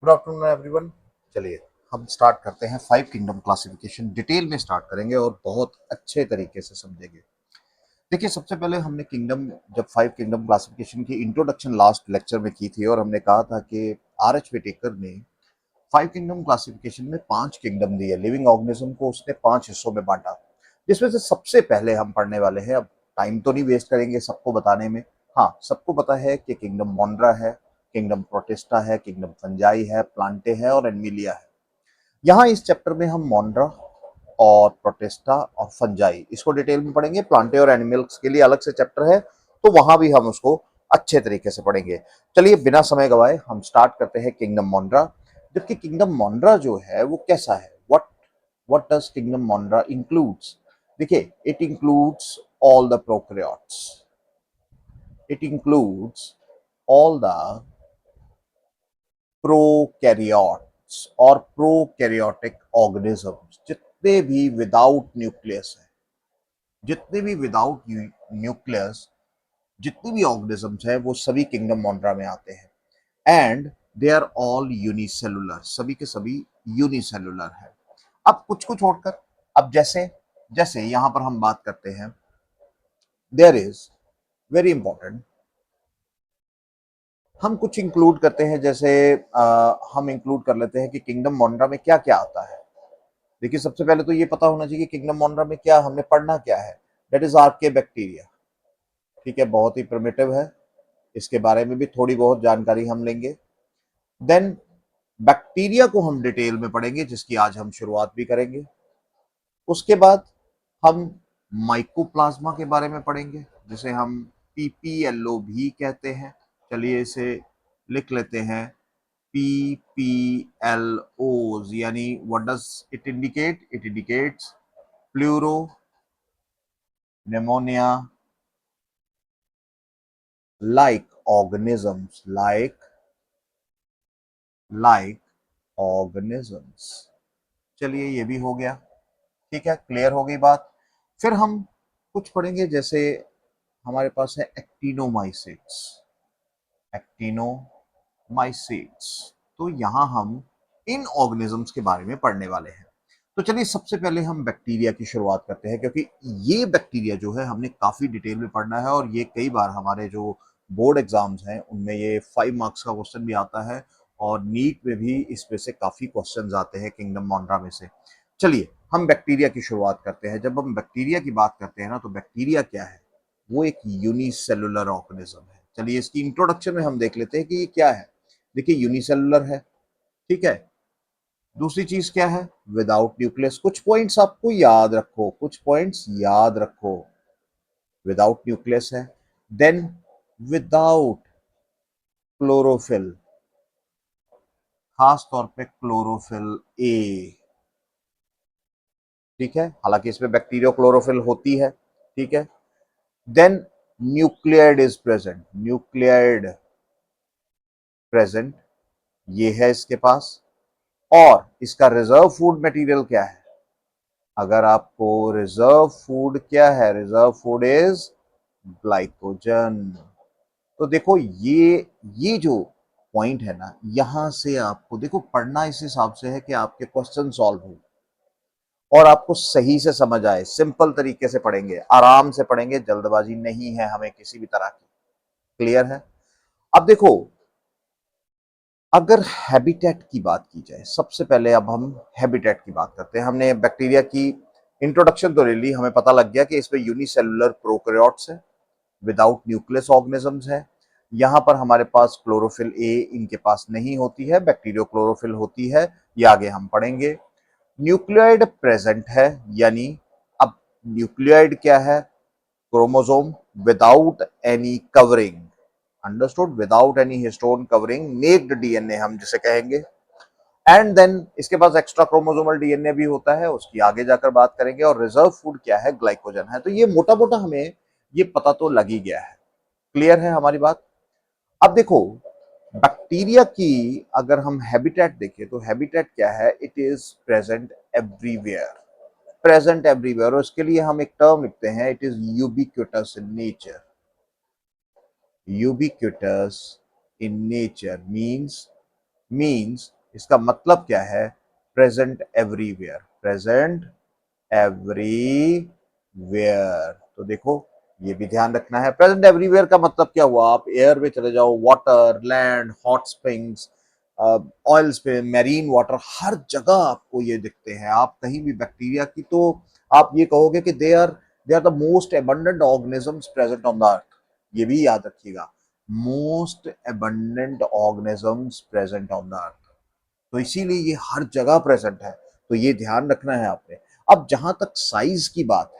Good afternoon everyone. चलिए हम start करते हैं। फाइव किंगडम क्लासिफिकेशन डिटेल में स्टार्ट करेंगे और बहुत अच्छे तरीके से समझेंगे। देखिए, सबसे पहले हमने किंगडम जब फाइव किंगडम क्लासिफिकेशन की इंट्रोडक्शन लास्ट लेक्चर में की थी और हमने कहा था कि आर एच विटेकर ने फाइव किंगडम क्लासिफिकेशन में पांच किंगडम दिए। लिविंग ऑर्गेनिज्म को उसने पांच हिस्सों में बांटा, जिसमें से सबसे पहले हम पढ़ने वाले हैं। अब टाइम तो नहीं वेस्ट करेंगे सबको बताने में। हाँ, सबको पता है कि किंगडम मोंड्रा है, किंगडम प्रोटिस्टा है, किंगडम फंजाई है, प्लांटे है और एनमिलिया है। यहाँ इस चैप्टर में हम मोंड्रा और प्रोटिस्टा और फंजाई इसको डिटेल में पढ़ेंगे। प्लांटे और एनिमल्स के लिए अलग से चैप्टर है, तो वहां भी हम उसको अच्छे तरीके से पढ़ेंगे। चलिए बिना समय गवाए हम स्टार्ट करते हैं किंगडम मोंड्रा। जबकि किंगडम मोंड्रा जो है वो कैसा है, व्हाट डज किंगडम मोंड्रा इंक्लूड्स? देखिए, it includes all the prokaryotes, it includes all the prokaryotes और प्रोकैरियोटिक ऑर्गेनिजम्स, जितने भी विदाउट न्यूक्लियस है, जितने भी विदाउट न्यूक्लियस जितने भी ऑर्गेनिजम्स हैं वो सभी किंगडम मोंड्रा में आते हैं। And they are all unicellular, सभी के सभी यूनिसेलुलर है। अब कुछ को छोड़कर, अब जैसे जैसे यहां पर हम बात करते हैं, देयर इज वेरी इंपॉर्टेंट, हम कुछ इंक्लूड करते हैं। जैसे हम इंक्लूड कर लेते हैं कि किंगडम मोंड्रा में क्या क्या आता है। देखिए, सबसे पहले तो ये पता होना चाहिए कि किंगडम मोंड्रा में क्या हमने पढ़ना क्या है। That is archaebacteria. ठीक है, बहुत ही प्रिमिटिव है, इसके बारे में भी थोड़ी बहुत जानकारी हम लेंगे। देन बैक्टीरिया को हम डिटेल में पढ़ेंगे, जिसकी आज हम शुरुआत भी करेंगे। उसके बाद हम माइकोप्लाज्मा के बारे में पढ़ेंगे, जिसे हम पीपीएलओ भी कहते हैं। चलिए इसे लिख लेते हैं, PPLOs, यानी what does it indicate? It indicates pleuro pneumonia like organisms, like organisms। चलिए ये भी हो गया। ठीक है, क्लियर हो गई बात। फिर हम कुछ पढ़ेंगे, जैसे हमारे पास है एक्टिनोमाइसिट्स, एक्टिनोमाइसिट्स। तो यहां हम इन ऑर्गेनिजम्स के बारे में पढ़ने वाले हैं। तो चलिए सबसे पहले हम बैक्टीरिया की शुरुआत करते हैं, क्योंकि ये बैक्टीरिया जो है हमने काफी डिटेल में पढ़ना है और ये कई बार हमारे जो बोर्ड एग्जाम्स हैं उनमें ये 5 मार्क्स का क्वेश्चन भी आता है और नीट में भी इसमें से काफी क्वेश्चंस आते हैं किंगडम मोंड्रा में से। चलिए हम बैक्टीरिया की शुरुआत करते हैं। जब हम बैक्टीरिया की बात करते हैं ना, तो बैक्टीरिया क्या है? वो एक यूनिसेलुलर ऑर्गेनिज्म है। चलिए इसकी इंट्रोडक्शन में हम देख लेते हैं कि ये क्या है। देखिए, यूनिसेलुलर है, ठीक है। दूसरी चीज क्या है? Without nucleus. कुछ पॉइंट्स आपको याद रखो, कुछ पॉइंट्स याद रखो। विदाउट न्यूक्लियस है। देन विदाउट क्लोरोफिल, खास तौर पे क्लोरोफिल ए। ठीक है, हालांकि इसमें बैक्टीरिया क्लोरोफिल होती है। ठीक है। Then nucleoid is present, nucleoid present, ये है इसके पास। और इसका रिजर्व फूड मटेरियल क्या है? अगर आपको रिजर्व फूड क्या है, रिजर्व फूड इज ग्लाइकोजन। तो देखो ये जो पॉइंट है ना, यहां से आपको देखो पढ़ना इस हिसाब से है कि आपके क्वेश्चन सॉल्व हो और आपको सही से समझ आए। सिंपल तरीके से पढ़ेंगे, आराम से पढ़ेंगे, जल्दबाजी नहीं है हमें किसी भी तरह की। क्लियर है? अब देखो, अगर हैबिटेट की बात की जाए, सबसे पहले अब हम हैबिटेट की बात करते हैं। हमने बैक्टीरिया की इंट्रोडक्शन तो ले ली, हमें पता लग गया कि इसमें यूनिसेलुलर प्रोकैरियोट्स है, विदाउट न्यूक्लियस ऑर्गेनिजम्स है। यहां पर हमारे पास क्लोरोफिल ए इनके पास नहीं होती है, बैक्टीरियो क्लोरोफिल होती है, ये आगे हम पढ़ेंगे। न्यूक्लियोइड प्रेजेंट है, यानी अब न्यूक्लियोइड क्या है? Chromosome without any covering, understood, without any histone covering, naked DNA हम जिसे कहेंगे। एंड देन इसके पास एक्स्ट्रा क्रोमोसोमल डीएनए भी होता है, उसकी आगे जाकर बात करेंगे। और रिजर्व फूड क्या है? ग्लाइकोजन है। तो ये मोटा मोटा हमें ये पता तो लग ही गया है। क्लियर है हमारी बात? अब देखो, बैक्टीरिया की अगर हम हैबिटेट देखें तो हैबिटेट क्या है? It is present everywhere, present everywhere. और उसके लिए हम एक टर्म लिखते हैं, it is ubiquitous in nature. Ubiquitous in nature means इसका मतलब क्या है? Present everywhere, present everywhere. तो देखो ये भी ध्यान रखना है। प्रेजेंट एवरीवेयर का मतलब क्या हुआ? आप एयर में चले जाओ, water, land, hot springs, oils पे, मैरीन वाटर, हर जगह आपको ये दिखते हैं। आप कहीं भी बैक्टीरिया की, तो आप ये कहोगे कि they are the most abundant organisms present on the earth. ये भी याद रखिएगा, most abundant organisms present on the earth. तो इसीलिए ये हर जगह प्रेजेंट है, तो ये ध्यान रखना है आपने। अब जहां तक साइज की बात है,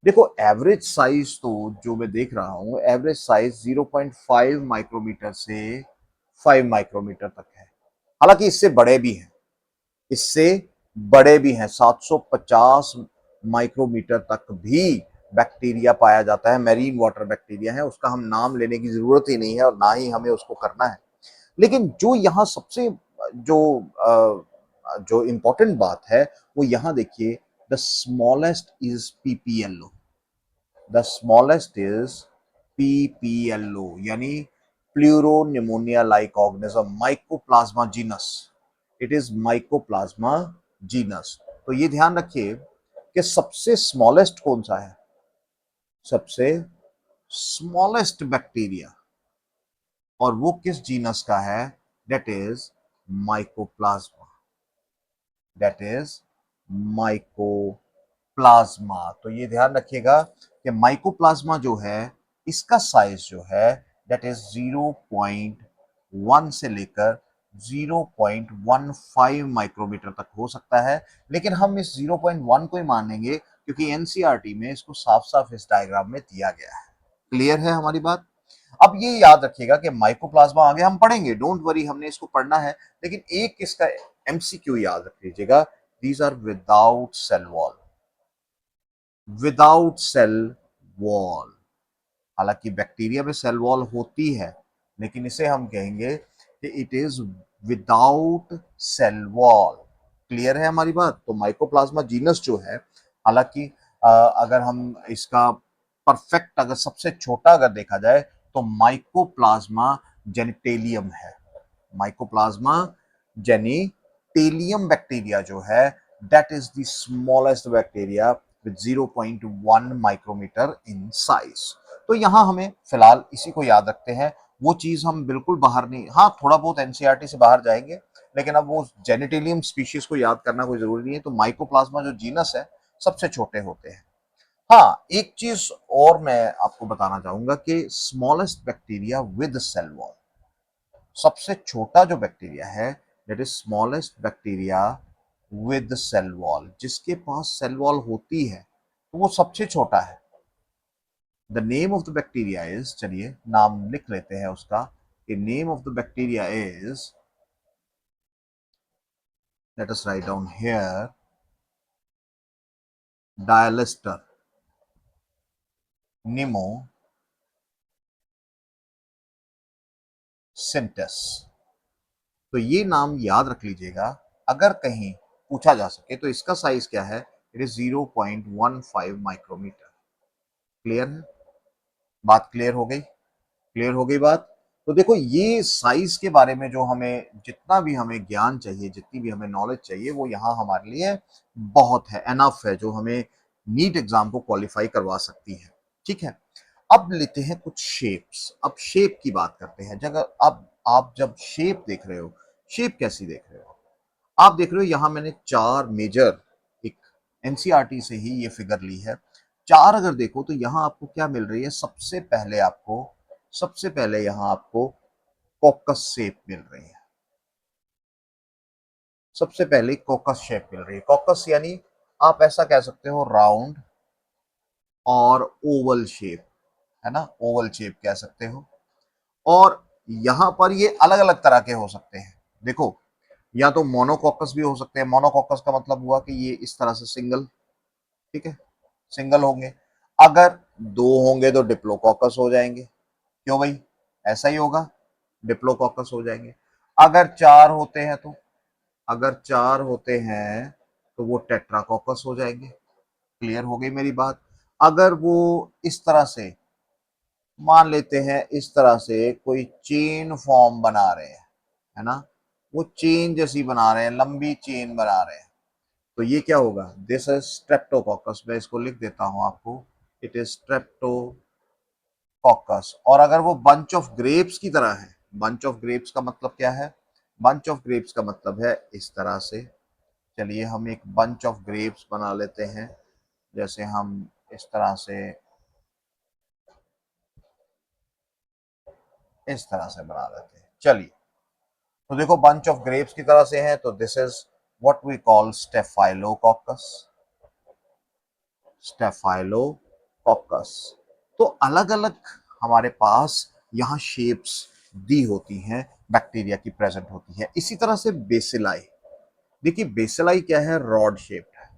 देखो एवरेज साइज तो जो मैं देख रहा हूं, एवरेज साइज 0.5 माइक्रोमीटर से 5 माइक्रोमीटर तक है। हालांकि इससे बड़े भी हैं, इससे बड़े भी हैं। 750 माइक्रोमीटर तक भी बैक्टीरिया पाया जाता है। मैरीन वाटर बैक्टीरिया है, उसका हम नाम लेने की जरूरत ही नहीं है और ना ही हमें उसको करना है। लेकिन जो यहाँ सबसे जो जो इम्पोर्टेंट बात है वो यहाँ देखिए, the smallest is PPLO. The smallest is PPLO, यानी pleuropneumonia like organism, mycoplasma genus. It is mycoplasma genus. तो ये ध्यान रखिए कि सबसे स्मॉलेस्ट कौन सा है? सबसे स्मॉलेस्ट बैक्टीरिया, और वो किस जीनस का है? That is mycoplasma, that is mycoplasma. तो ये ध्यान रखिएगा कि माइकोप्लाज्मा जो है, इसका साइज जो है दैट इज 0.1 से लेकर 0.15 माइक्रोमीटर तक हो सकता है। लेकिन हम इस 0.1 को ही मानेंगे क्योंकि एनसीईआरटी में इसको साफ साफ इस डायग्राम में दिया गया है। क्लियर है हमारी बात? अब ये याद रखिएगा कि माइकोप्लाज्मा आगे हम पढ़ेंगे, डोंट वरी, हमने इसको पढ़ना है। लेकिन एक इसका एमसीक्यू याद रख लीजिएगा, these are without cell wall, without cell wall. हालांकि बैक्टीरिया में सेल वॉल होती है, लेकिन इसे हम कहेंगे कि it is without cell wall. Clear है हमारी बात? तो माइकोप्लाज्मा जीनस जो है, हालांकि अगर हम इसका परफेक्ट, अगर सबसे छोटा अगर देखा जाए तो माइकोप्लाज्मा जेनिटेलियम है। माइकोप्लाज्मा जेनिटेलियम बैक्टीरिया जो है, that is the smallest bacteria with 0.1 micrometre in size. तो यहां हमें फिलहाल इसी को याद रखते हैं। वो चीज हम बिल्कुल बाहर नहीं, हाँ थोड़ा बहुत एनसीईआरटी से बाहर जाएंगे, लेकिन अब वो जेनिटेलियम स्पीशीज को याद करना कोई जरूरी नहीं है। तो माइकोप्लाज्मा जो जीनस है, सबसे छोटे होते हैं। हाँ, एक चीज और मैं आपको बताना चाहूंगा कि smallest bacteria with cell wall, सबसे छोटा जो बैक्टीरिया है that is smallest bacteria with cell wall, जिसके पास सेल वॉल होती है, तो वो सबसे छोटा है। The name of the bacteria is, चलिए नाम लिख लेते हैं उसका, कि name of the bacteria is, let us write down here, Dialister pneumosintes. तो ये नाम याद रख लीजिएगा, अगर कहीं पूछा जा सके तो इसका साइज क्या है? It is 0.15 micrometer. क्लियर है बात? क्लियर हो गई? क्लियर हो गई बात? तो देखो ये साइज के बारे में जो हमें, जितना भी हमें ज्ञान चाहिए, जितनी भी हमें नॉलेज चाहिए, वो यहाँ हमारे लिए बहुत है, एनफ है, जो हमें नीट एग्जाम को क्वालिफाई करवा सकती है। ठीक है, अब लेते हैं कुछ शेप्स। अब शेप की बात करते हैं। जगह अब आप जब शेप देख रहे हो, शेप कैसी देख रहे हो? आप देख रहे हो यहाँ मैंने चार मेजर, एक एनसीईआरटी से ही ये फिगर ली है। चार अगर देखो तो यहाँ आपको क्या मिल रही है? सबसे पहले यहाँ आपको कॉकस शेप मिल रही है। सबसे पहले कॉकस शेप मिल रही है। कॉकस यानी आप ऐसा कह सकते हो राउंड और ओवल शेप, है ना, ओवल शेप कह सकते हो। और यहाँ पर ये अलग अलग तरह के हो सकते हैं। देखो, या तो मोनोकॉकस भी हो सकते हैं। मोनोकॉकस का मतलब हुआ कि ये इस तरह से सिंगल, ठीक है, सिंगल होंगे। अगर दो होंगे तो डिप्लोकॉकस हो जाएंगे। क्यों भाई? ऐसा ही होगा, डिप्लोकॉकस हो जाएंगे। अगर चार होते हैं तो, अगर चार होते हैं तो वो टेट्राकॉकस हो जाएंगे। क्लियर हो गई मेरी बात? अगर वो इस तरह से, मान लेते हैं इस तरह से कोई चेन फॉर्म बना रहे हैं, है ना, वो चेन जैसी बना रहे हैं, लंबी चेन बना रहे हैं। तो ये क्या होगा, दिस इज स्ट्रेप्टोकोकस। मैं इसको लिख देता हूं आपको, इट इज स्ट्रेप्टोकोकस। और अगर वो बंच ऑफ ग्रेप्स की तरह है, बंच ऑफ ग्रेप्स का मतलब क्या है, बंच ऑफ ग्रेप्स का मतलब है इस तरह से। चलिए हम एक बंच ऑफ ग्रेप्स बना लेते हैं, जैसे हम इस तरह से बना लेते हैं। चलिए, तो देखो बंच ऑफ ग्रेप्स की तरह से है, तो this is what we call staphylococcus. Staphylococcus. तो अलग अलग हमारे पास यहाँ शेप्स दी होती हैं, बैक्टीरिया की प्रेजेंट होती है। इसी तरह से बेसिलाई, देखिए बेसिलाई क्या है, रॉड शेप्ड है।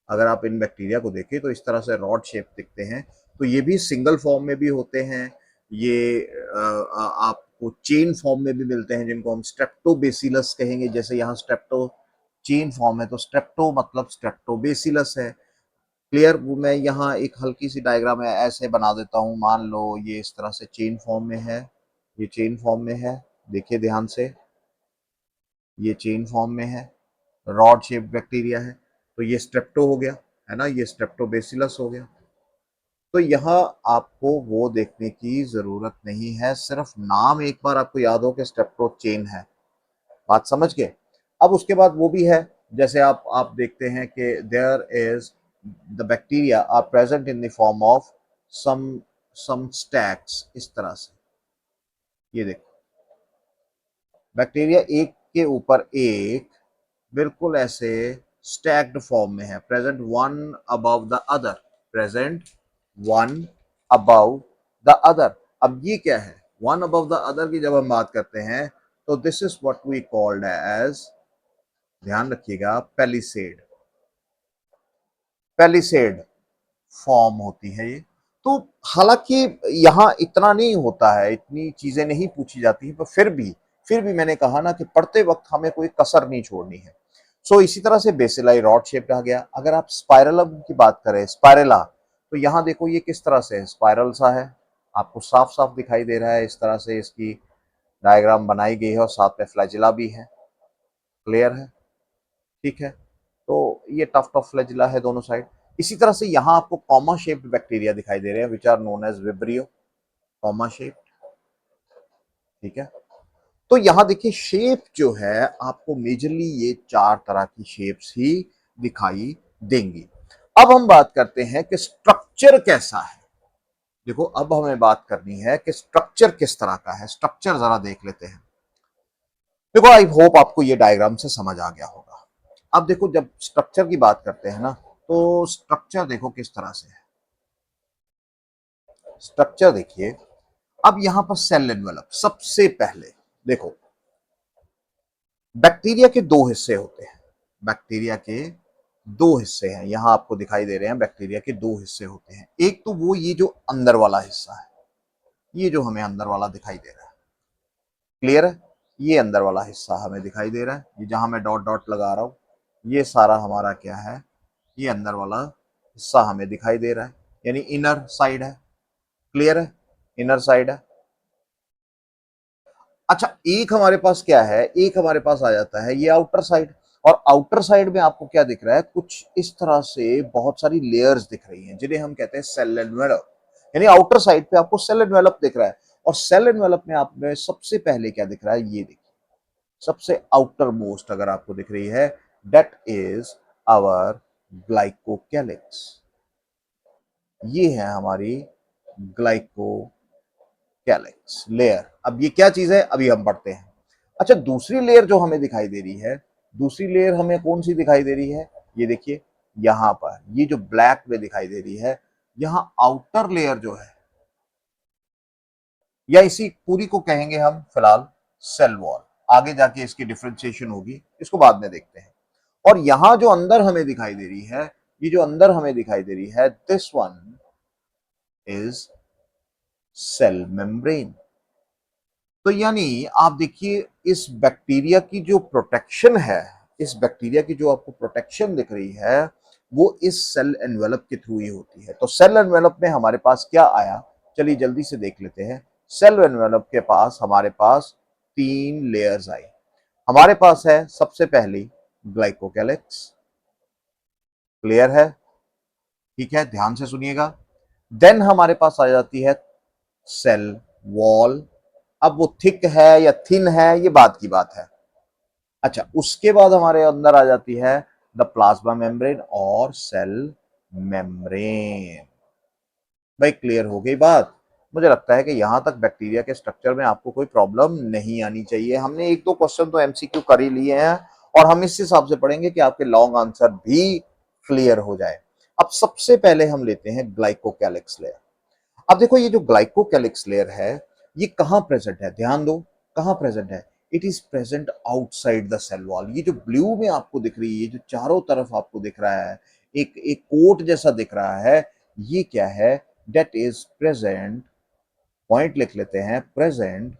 अगर आप इन बैक्टीरिया को देखें तो इस तरह से रॉड शेप दिखते हैं। तो ये भी सिंगल फॉर्म में भी होते हैं, ये आपको चेन फॉर्म में भी मिलते हैं, जिनको हम स्ट्रेप्टोबेसिलस कहेंगे। जैसे यहाँ स्ट्रेप्टो चेन फॉर्म है, तो स्ट्रेप्टो मतलब स्ट्रेप्टोबेसिलस है। क्लियर। मैं यहाँ एक हल्की सी डायग्राम है ऐसे बना देता हूँ, मान लो ये इस तरह से चेन फॉर्म में है, ये चेन फॉर्म में है, देखिए ध्यान से, ये चेन फॉर्म में है, रॉड शेप बैक्टीरिया है। तो ये स्ट्रेप्टो हो गया, है ना, ये स्ट्रेप्टोबेसिलस हो गया। तो यहाँ आपको वो देखने की जरूरत नहीं है, सिर्फ नाम एक बार आपको याद हो कि स्ट्रेप्टो चेन है। बात समझ गए। अब उसके बाद वो भी है, जैसे आप देखते हैं कि there is the bacteria are present in the form of some some stacks, इस तरह से। ये देखो बैक्टीरिया एक के ऊपर एक बिल्कुल ऐसे स्टैक्ड फॉर्म में है, present one above the other, present one above the other. अब ये क्या है, वन अबव द अदर की जब हम बात करते हैं, तो this is what we called as, ध्यान रखिएगा, पैलिसेड। पैलिसेड फॉर्म होती है ये। तो हालांकि यहाँ इतना नहीं होता है, इतनी चीजें नहीं पूछी जाती है, पर फिर भी मैंने कहा ना कि पढ़ते वक्त हमें कोई कसर नहीं छोड़नी है। सो इसी तरह से बेसिलाई रॉड शेप आ गया। अगर आप स्पाइरलम की बात करें, स्पाइरला, तो यहाँ देखो ये किस तरह से स्पाइरल सा है, आपको साफ साफ दिखाई दे रहा है। इस तरह से इसकी डायग्राम बनाई गई है और साथ में फ्लैजिला भी है। क्लियर है, ठीक है। तो ये टफ्ट ऑफ फ्लैजिला है दोनों साइड। इसी तरह से यहाँ आपको कॉमा शेप्ड बैक्टीरिया दिखाई दे रहे हैं, which are known as vibrio, comma shape, ठीक है। तो यहाँ देखिए शेप जो है आपको मेजरली ये चार तरह की शेप्स ही दिखाई देंगी। अब हम बात करते हैं कि स्ट्रक्चर कैसा है। देखो अब हमें बात करनी है कि स्ट्रक्चर किस तरह का है, स्ट्रक्चर जरा देख लेते हैं। देखो आई होप आपको ये डायग्राम से समझ आ गया होगा। अब देखो जब स्ट्रक्चर की बात करते हैं ना, तो स्ट्रक्चर देखो किस तरह से है। स्ट्रक्चर देखिए, अब यहां पर सेल एनवेलप, सबसे पहले देखो बैक्टीरिया के दो हिस्से होते हैं, बैक्टीरिया के दो हिस्से हैं, यहां आपको दिखाई दे रहे हैं, बैक्टीरिया के दो हिस्से होते हैं। एक तो वो ये जो अंदर वाला हिस्सा है, ये जो हमें अंदर वाला दिखाई दे रहा है, क्लियर है, ये अंदर वाला हिस्सा हमें दिखाई दे रहा है, ये जहां मैं डॉट डॉट लगा रहा हूं, ये सारा हमारा क्या है, ये अंदर वाला हिस्सा हमें दिखाई दे रहा है, यानी इनर साइड है। क्लियर है, इनर साइड है। अच्छा एक हमारे पास क्या है, एक हमारे पास आ जाता है ये आउटर साइड। और आउटर साइड में आपको क्या दिख रहा है, कुछ इस तरह से बहुत सारी लेयर्स दिख रही हैं, जिन्हें हम कहते हैं सेल एनवेलप। यानी आउटर साइड पे आपको सेल एनवेलप दिख रहा है। और सेल एनवेलप में आप में सबसे पहले क्या दिख रहा है, ये देखिए, सबसे आउटर मोस्ट अगर आपको दिख रही है, दैट इज आवर ग्लाइकोकैलिक्स। ये है हमारी ग्लाइको कैलिक्स लेयर। अब ये क्या चीज है, अभी हम पढ़ते हैं। अच्छा दूसरी लेयर जो हमें दिखाई दे रही है, दूसरी लेयर हमें कौन सी दिखाई दे रही है, ये देखिए यहां पर ये जो ब्लैक में दिखाई दे रही है, यहां आउटर लेयर जो है, या इसी पूरी को कहेंगे हम फिलहाल सेल वॉल। आगे जाके इसकी डिफ्रेंसिएशन होगी, इसको बाद में देखते हैं। और यहां जो अंदर हमें दिखाई दे रही है, ये जो अंदर हमें दिखाई दे रही है, this one is cell membrane. तो यानी आप देखिए इस बैक्टीरिया की जो प्रोटेक्शन है, इस बैक्टीरिया की जो आपको प्रोटेक्शन दिख रही है, वो इस सेल एनवेलप के थ्रू ही होती है। तो सेल एनवेलप में हमारे पास क्या आया, चलिए जल्दी से देख लेते हैं। सेल एनवेलप के पास हमारे पास तीन लेयर्स आई। हमारे पास है सबसे पहली ग्लाइकोकैलिक्स, क्लियर है? ठीक है, ध्यान से सुनिएगा। देन हमारे पास आ जाती है सेल वॉल। अब वो थिक है या थिन है ये बात की बात है। अच्छा, उसके बाद हमारे अंदर आ जाती है द प्लाज्मा मेम्ब्रेन और सेल मेम्ब्रेन। भाई क्लियर हो गई बात? मुझे लगता है कि यहां तक बैक्टीरिया के स्ट्रक्चर में आपको कोई प्रॉब्लम नहीं आनी चाहिए। हमने एक दो क्वेश्चन तो एमसीक्यू कर ही लिए हैं और हम इस हिसाब से पढ़ेंगे कि आपके लॉन्ग आंसर भी क्लियर हो जाए। अब सबसे पहले हम लेते हैं ग्लाइकोकैलिक्स लेयर। अब देखो ये जो ग्लाइकोकैलिक्स लेयर है ये कहां प्रेजेंट है, ध्यान दो, कहां प्रेजेंट है? It is present outside the cell wall. ये जो ब्लू में आपको दिख रही है, जो चारों तरफ आपको दिख रहा है, एक एक कोट जैसा दिख रहा है, ये क्या है? दैट इज प्रेजेंट, पॉइंट लिख लेते हैं, present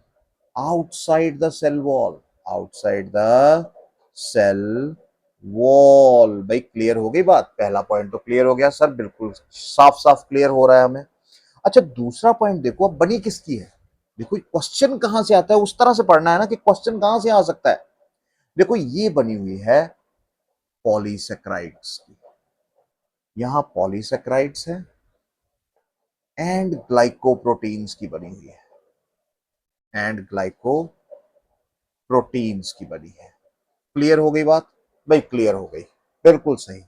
outside the cell wall, outside the cell wall. भाई क्लियर हो गई बात? पहला पॉइंट तो क्लियर हो गया सर, बिल्कुल साफ साफ क्लियर हो रहा है हमें। अच्छा, दूसरा पॉइंट देखो, अब बनी किसकी है? देखो क्वेश्चन कहां से आता है उस तरह से पढ़ना है ना कि क्वेश्चन कहां से आ सकता है। देखो ये बनी हुई है पॉलीसेक्राइड्स की, यहां पॉलीसेक्राइड्स है एंड ग्लाइकोप्रोटीन्स की बनी हुई है, एंड ग्लाइकोप्रोटीन्स की बनी है। क्लियर हो गई बात? भाई क्लियर हो गई, बिल्कुल सही।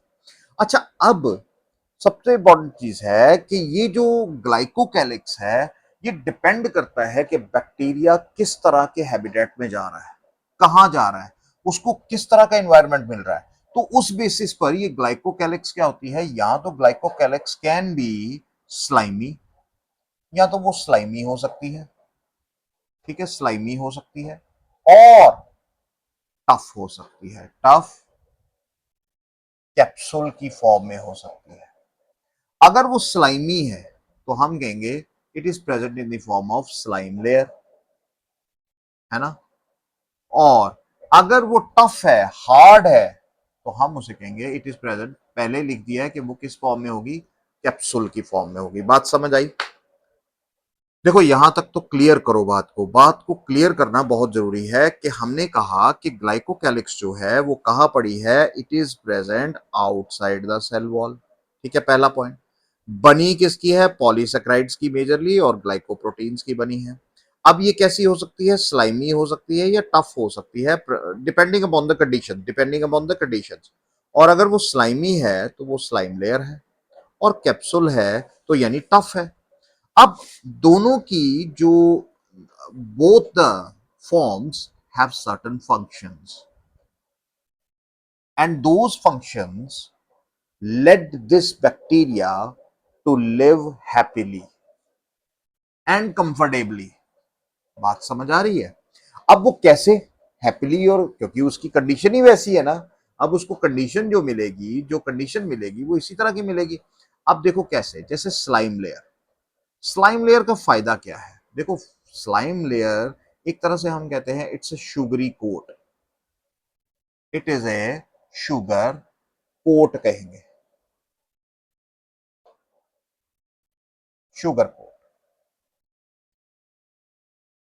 अच्छा, अब सबसे इंपॉर्टेंट चीज है कि ये जो ग्लाइकोकैलिक्स है ये डिपेंड करता है कि बैक्टीरिया किस तरह के हैबिटेट में जा रहा है, कहां जा रहा है, उसको किस तरह का एनवायरनमेंट मिल रहा है। तो उस बेसिस पर ये ग्लाइकोकैलिक्स क्या होती है, या तो ग्लाइकोकैलिक्स कैन बी स्लाइमी, या तो वो स्लाइमी हो सकती है, ठीक है, स्लाइमी हो सकती है, और टफ हो सकती है, टफ कैप्सूल की फॉर्म में हो सकती है। अगर वो स्लाइमी है तो हम कहेंगे it is present in the form of slime layer, है ना? और अगर वो टफ है, हार्ड है, तो हम उसे कहेंगे इट इज प्रेजेंट, पहले लिख दिया है कि वो किस फॉर्म में होगी, कैप्सूल की फॉर्म में होगी। बात समझ आई? देखो यहां तक तो क्लियर करो बात को, बात को क्लियर करना बहुत जरूरी है कि हमने कहा कि ग्लाइकोकैलिक्स जो है वो कहां पड़ी है, it is present outside the cell wall. ठीक है, पहला पॉइंट। बनी किसकी है? पॉलीसेक्राइड्स की मेजरली, और ग्लाइकोप्रोटीन्स की बनी है। अब ये कैसी हो सकती है? स्लाइमी हो सकती है या टफ हो सकती है, depending upon the condition, depending upon the conditions. और अगर वो स्लाइमी है तो वो स्लाइम लेयर है, और कैप्सूल है तो यानी टफ है। अब दोनों की जो both the forms have certain functions, and those functions led this bacteria to live happily and comfortably। बात समझ आ रही है? अब वो कैसे हैप्पीली, और क्योंकि उसकी कंडीशन ही वैसी है ना, अब उसको कंडीशन जो मिलेगी, जो कंडीशन मिलेगी वो इसी तरह की मिलेगी। अब देखो कैसे, जैसे स्लाइम लेयर, स्लाइम लेयर का फायदा क्या है? देखो स्लाइम लेयर एक तरह से हम कहते हैं it's a sugary coat, it is a sugar coat कहेंगे, शुगर कोट।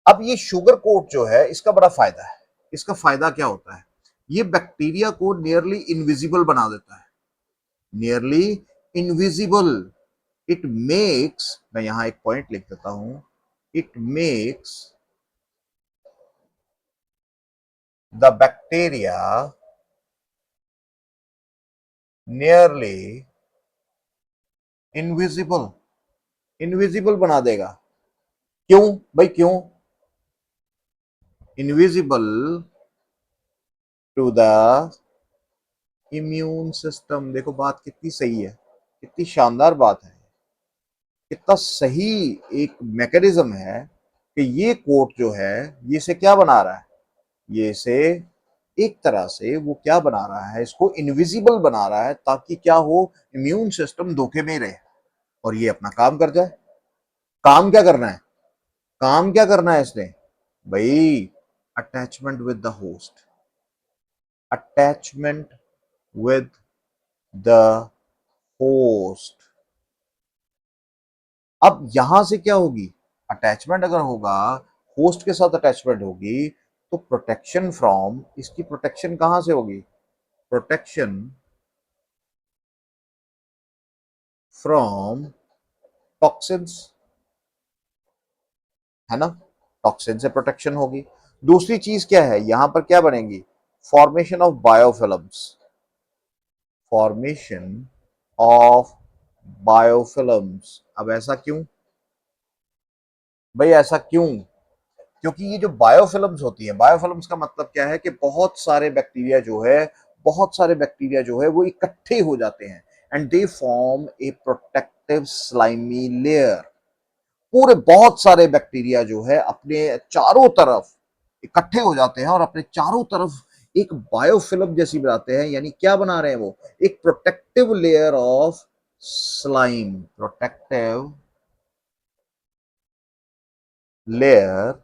अब ये शुगर कोट जो है इसका बड़ा फायदा है। इसका फायदा क्या होता है? ये बैक्टीरिया को नियरली इनविजिबल बना देता है, नियरली इनविजिबल। इट मेक्स, मैं यहां एक पॉइंट लिख देता हूं, it makes the bacteria nearly invisible, invisible बना देगा। क्यों भाई, क्यों invisible? To the immune system. देखो बात कितनी सही है, कितनी शानदार बात है, कितना सही एक मैकेनिज्म है कि ये कोट जो है ये से क्या बना रहा है, ये से एक तरह से वो क्या बना रहा है, इसको इनविजिबल बना रहा है ताकि क्या हो, इम्यून सिस्टम धोखे में रहे और ये अपना काम कर जाए। काम क्या करना है, काम क्या करना है इसने? भाई attachment with the host, attachment with the host. अब यहां से क्या होगी, अटैचमेंट अगर होगा, होस्ट के साथ अटैचमेंट होगी, तो प्रोटेक्शन फ्रॉम, इसकी प्रोटेक्शन कहां से होगी? प्रोटेक्शन फ्रॉम टॉक्सिन्स, है ना, टॉक्सिन से प्रोटेक्शन होगी। दूसरी चीज क्या है, यहां पर क्या बनेगी? Formation of biofilms, formation of biofilms. अब ऐसा क्यों भाई, ऐसा क्यों? क्योंकि ये जो बायोफिल्म्स होती है, बायोफिल्म्स का मतलब क्या है कि बहुत सारे बैक्टीरिया जो है, बहुत सारे बैक्टीरिया जो है वो इकट्ठे हो जाते हैं and they form A protective slimy layer. पूरे बहुत सारे बैक्टीरिया जो है अपने चारों तरफ इकट्ठे हो जाते हैं और अपने चारों तरफ एक बायोफिल्म जैसी बनाते हैं। यानी क्या बना रहे हैं वो? एक protective layer of slime, protective layer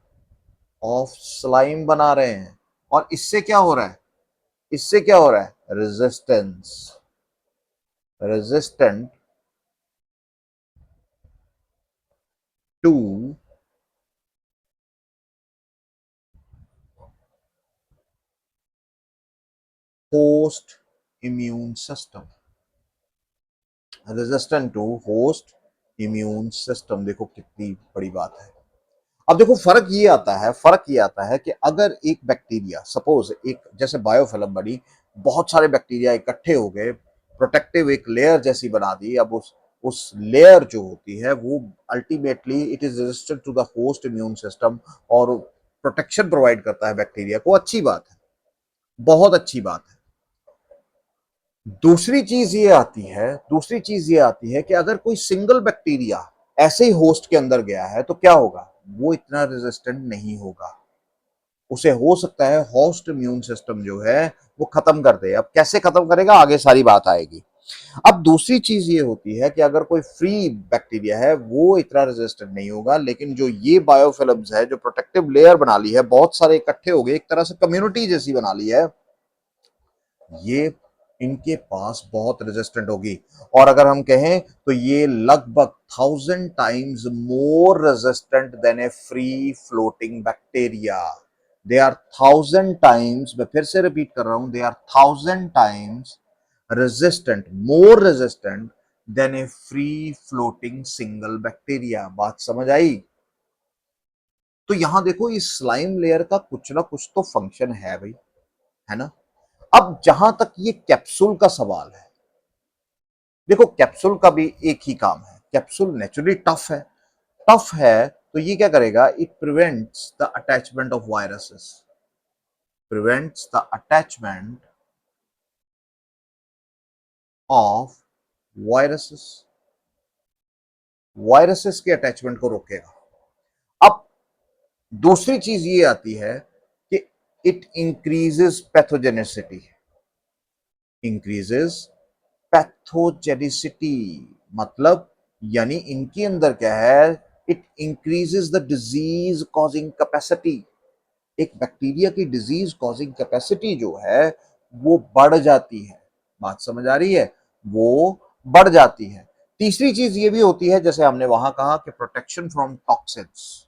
of slime बना रहे हैं। और इससे क्या हो रहा है? इससे क्या हो रहा है? Resistance, resistant to host immune system, resistant to host immune system. देखो कितनी बड़ी बात है। अब देखो फर्क ये आता है, फर्क ये आता है कि अगर एक बैक्टीरिया, सपोज एक जैसे बायोफिल्म बनी, बहुत सारे बैक्टीरिया इकट्ठे हो गए, प्रोटेक्टिव एक लेयर जैसी बना दी। अब उस लेयर जो होती है वो ultimately it is resistant to the host immune system और प्रोटेक्शन प्रोवाइड करता है बैक्टीरिया को। अच्छी बात है, बहुत अच्छी बात है। दूसरी चीज ये आती है, दूसरी चीज ये आती है कि अगर कोई सिंगल बैक्टीरिया ऐसे ही होस्ट के अंदर गया है तो क्या होगा? वो इतना रेजिस्टेंट नहीं होगा। उसे हो सकता है होस्ट इम्यून सिस्टम जो है वो खत्म कर दे। अब कैसे खत्म करेगा, आगे सारी बात आएगी। अब दूसरी चीज ये होती है कि अगर कोई फ्री बैक्टीरिया है वो इतना रेजिस्टेंट नहीं होगा, लेकिन जो ये बायोफिल्म्स है, जो प्रोटेक्टिव लेयर बना ली है, बहुत सारे इकट्ठे हो गए, एक तरह से कम्युनिटी जैसी बना ली है, ये इनके पास बहुत रेजिस्टेंट होगी। और अगर हम कहें तो ये लगभग 1000 times more resistant than a free floating bacteria. They are 1000 times, मैं फिर से रिपीट कर रहा हूं, they are 1000 times resistant, more resistant than a free floating single bacteria. बात समझ आई? तो यहां देखो इस स्लाइम लेयर का कुछ ना कुछ तो फंक्शन है भाई, है ना। अब जहां तक ये कैप्सूल का सवाल है, देखो कैप्सूल का भी एक ही काम है। कैप्सूल नेचुरली टफ है, टफ है तो ये क्या करेगा? It prevents the attachment of viruses, prevents the attachment of viruses, viruses के अटैचमेंट को रोकेगा। अब दूसरी चीज ये आती है कि it increases pathogenicity, increases pathogenicity मतलब, यानी इनके अंदर क्या है? It increases the disease causing capacity. एक बैक्टीरिया की डिजीज कॉजिंग कैपेसिटी जो है वो बढ़ जाती है। बात समझ आ रही है? वो बढ़ जाती है। तीसरी चीज ये भी होती है, जैसे हमने वहां कहा कि प्रोटेक्शन फ्रॉम टॉक्सिन्स,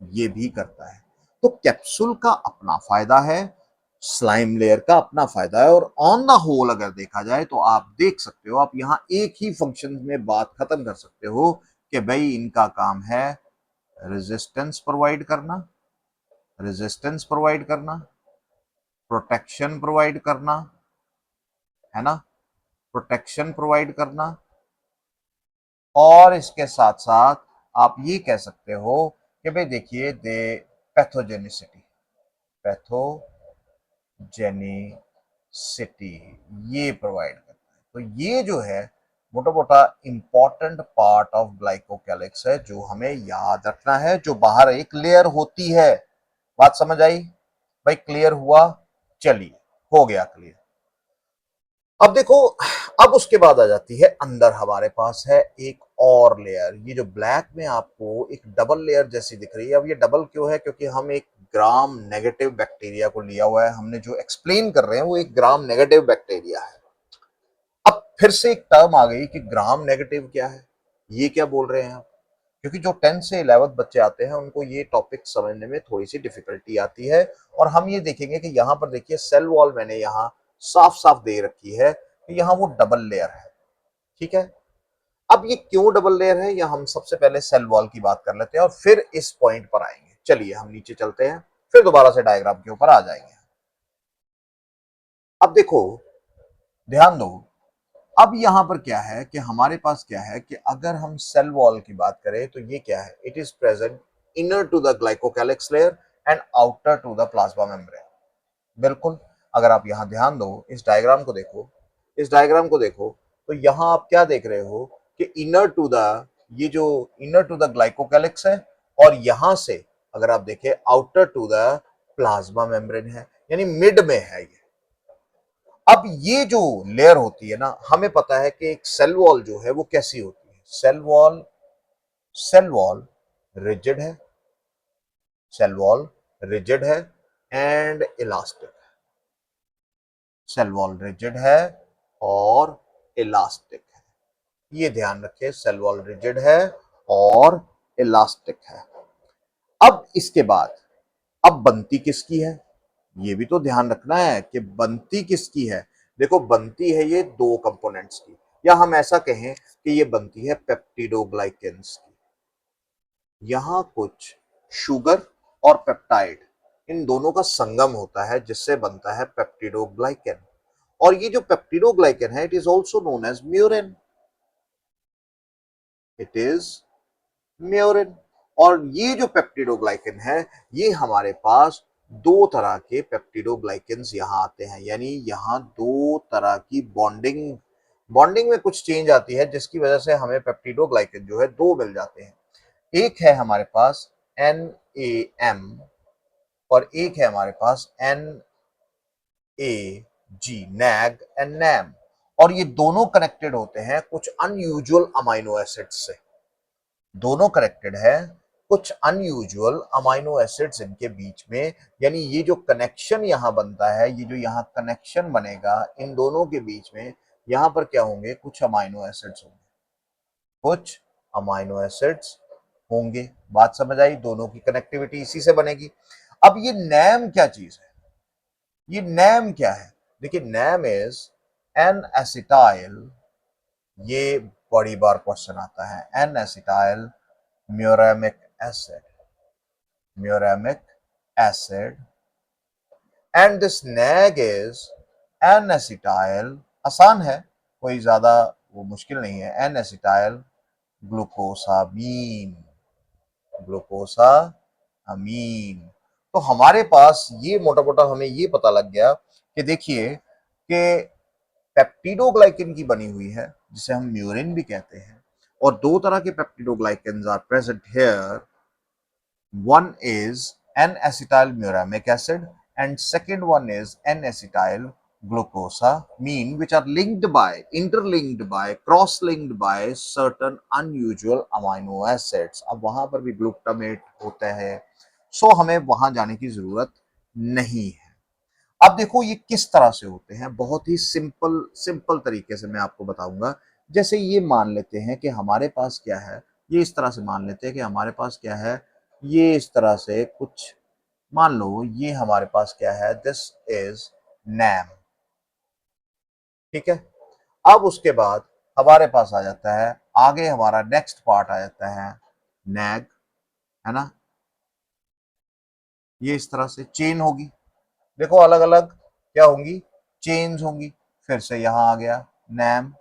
ये भी करता है। तो कैप्सूल का अपना फायदा है, स्लाइम लेयर का अपना फायदा है, और ऑन द होल अगर देखा जाए तो आप देख सकते हो, आप यहां एक ही फंक्शन में बात खत्म कर सकते हो कि भाई इनका काम है रेजिस्टेंस प्रोवाइड करना, रेजिस्टेंस प्रोवाइड करना, प्रोटेक्शन प्रोवाइड करना, है ना, प्रोटेक्शन प्रोवाइड करना, और इसके साथ साथ आप ये कह सकते हो कि भाई देखिए दे पैथोजेनिसिटी, पैथोजेनिसिटी ये प्रोवाइड करता है। तो ये जो है मोटा मोटा इंपॉर्टेंट पार्ट ऑफ ग्लाइकोकैलिक्स है जो हमें याद रखना है, जो बाहर एक लेयर होती है। बात समझ आई भाई? क्लियर हुआ? चलिए, हो गया क्लियर। अब देखो, अब उसके बाद आ जाती है अंदर हमारे पास है एक और लेयर। ये जो ब्लैक में आपको एक डबल लेयर जैसी दिख रही है, अब ये डबल क्यों है? क्योंकि हम एक ग्राम नेगेटिव बैक्टीरिया को लिया हुआ है, हमने जो एक्सप्लेन कर रहे हैं वो एक ग्राम नेगेटिव बैक्टीरिया है। अब फिर से एक टर्म आ गई कि ग्राम नेगेटिव क्या है, ये क्या बोल रहे हैं आप? क्योंकि जो 10 से 11 बच्चे आते हैं उनको ये टॉपिक समझने में थोड़ी सी डिफिकल्टी आती है। और हम ये देखेंगे कि यहाँ पर देखिए सेल वॉल मैंने यहाँ साफ साफ दे रखी है कि यहाँ वो डबल लेयर है। ठीक है, अब ये क्यों डबल लेयर है, या हम सबसे पहले सेल वॉल की बात कर लेते हैं और फिर इस पॉइंट पर आएंगे। चलिए हम नीचे चलते हैं, फिर दोबारा से डायग्राम के ऊपर आ जाएंगे। अब देखो, ध्यान दो, अब यहां पर क्या है कि हमारे पास क्या है कि अगर हम सेल वॉल की बात करें तो ये क्या है, it is present inner to the glycocalyx layer and outer to the plasma membrane. बिल्कुल, अगर आप यहां ध्यान दो, इस डायग्राम को देखो, इस डायग्राम को देखो, तो यहां आप क्या देख रहे हो कि इनर टू द, ये जो इनर टू द ग्लाइकोकैलिक्स है, और यहां से अगर आप देखें outer to the plasma membrane है, यानी मिड में है ये। अब ये जो लेयर होती है ना, हमें पता है कि एक सेल वॉल जो है वो कैसी होती है। सेल वॉल रिजिड है, सेल वॉल रिजिड है and elastic. Cell wall rigid है और इलास्टिक है, ये ध्यान रखें, सेल वॉल रिजिड है और इलास्टिक है। अब इसके बाद, अब बनती किसकी है, ये भी तो ध्यान रखना है कि बनती किसकी है। देखो, बनती है ये दो कंपोनेंट्स की, या हम ऐसा कहें कि ये बनती है पेप्टिडोग्लाइकेंस की। यहां कुछ शुगर और पेप्टाइड, इन दोनों का संगम होता है जिससे बनता है पेप्टिडोग्लाइकेन। और ये जो पेप्टिडोग्लाइकेन है, it is also known as murein. It is murein. और ये जो पेप्टिडोग्लाइकेन है, ये हमारे पास दो तरह के पेप्टिडोग्लाइकेन्स यहाँ आते हैं, यानी यहाँ दो तरह की बॉन्डिंग बॉन्डिंग में कुछ चेंज आती है जिसकी वजह से हमें पेप्टिडोग्लाइकेन जो है दो मिल जाते हैं। एक है हमारे पास NAM और एक है हमारे पास NAG, नैग एंड नैम। और ये दोनों कनेक्टेड होते हैं कुछ अनयूजुअल अमाइनो एसिड्स से। दोनों कनेक्टेड है कुछ अनयूजुअल अमाइनो एसिड्स इनके बीच में, यानी ये जो कनेक्शन यहां बनता है, ये जो यहां कनेक्शन बनेगा इन दोनों के बीच में, यहां पर क्या होंगे, कुछ अमाइनो एसिड्स होंगे, कुछ अमाइनो एसिड्स होंगे। बात समझ आई, दोनों की कनेक्टिविटी इसी से बनेगी। अब ये नैम क्या चीज है, ये नैम क्या है, देखिए नैम इज एन एसिटाइल, ये बड़ी बार क्वेश्चन आता है, N acetyl muramic acid, muramic acid and this NAG is N acetyl, आसान है, कोई ज्यादा वो मुश्किल नहीं है, एन एसिटाइल ग्लूकोसामीन, ग्लूकोसामीन। तो हमारे पास ये मोटा मोटा हमें ये पता लग गया कि देखिए कि पेप्टिडोग्लाइकेन की बनी हुई है जिसे हम म्यूरिन भी कहते हैं, और दो तरह के peptidoglycans are present here. One is N-acetyl-muramic acid and second one is N-acetyl glucosamine, which are interlinked by, cross-linked by certain unusual amino acids. अब वहां पर भी ग्लूटामेट होता है, सो हमें वहां जाने की जरूरत नहीं है। अब देखो ये किस तरह से होते हैं, बहुत ही सिंपल सिंपल तरीके से मैं आपको बताऊंगा। जैसे ये मान लेते हैं कि हमारे पास क्या है, ये इस तरह से मान लेते हैं कि हमारे पास क्या है, ये इस तरह से कुछ मान लो, ये हमारे पास क्या है, दिस इज नैम। ठीक है, अब उसके बाद हमारे पास आ जाता है, आगे हमारा नेक्स्ट पार्ट आ जाता है नैग, है ना, ये इस तरह से चेन होगी। देखो अलग अलग क्या होंगी, चेन्स होंगी। फिर से यहां आ गया नैम।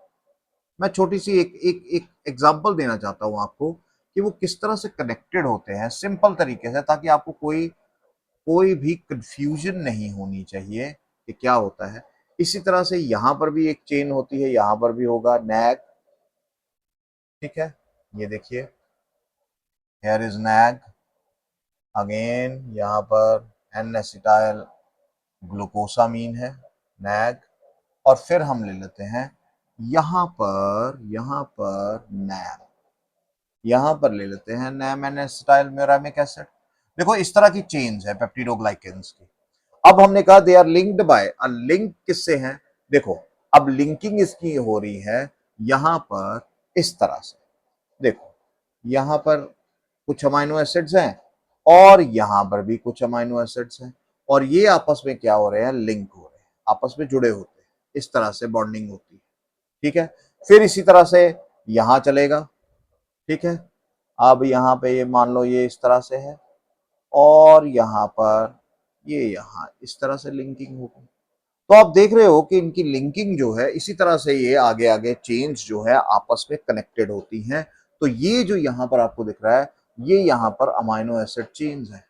मैं छोटी सी एक एक एक एग्जांपल देना चाहता हूं आपको कि वो किस तरह से कनेक्टेड होते हैं सिंपल तरीके से, ताकि आपको कोई कोई भी कंफ्यूजन नहीं होनी चाहिए कि क्या होता है। इसी तरह से यहां पर भी एक चेन होती है, यहां पर भी होगा नैग। ठीक है, ये देखिए, हेयर इज नैग, अगेन यहां पर एन एसिटाइल ग्लूकोसामीन है, नैग। और फिर हम ले लेते हैं यहां पर नैम, यहां पर ले लेते हैं NAM N acetyl muramic acid. देखो इस तरह की चेन्स है पेप्टिडोग्लाइकेन्स की। अब हमने कहा they are linked by, link किससे है, देखो अब लिंकिंग इसकी हो रही है यहां पर इस तरह से। देखो यहां पर कुछ अमाइनो एसिड्स हैं और यहां पर भी कुछ अमाइनो एसिड्स हैं, और ये आपस में क्या हो रहे हैं, लिंक हो रहे हैं, आपस में जुड़े होते हैं, इस तरह से बॉन्डिंग होती है। ठीक है, फिर इसी तरह से यहां चलेगा। ठीक है, अब यहां पे ये मान लो ये इस तरह से है, और यहां पर ये यहां इस तरह से लिंकिंग होगी। तो आप देख रहे हो कि इनकी लिंकिंग जो है इसी तरह से ये आगे आगे चेन्स जो है आपस में कनेक्टेड होती हैं। तो ये जो यहां पर आपको दिख रहा है, ये यहां पर अमाइनो एसिड चेन्स है,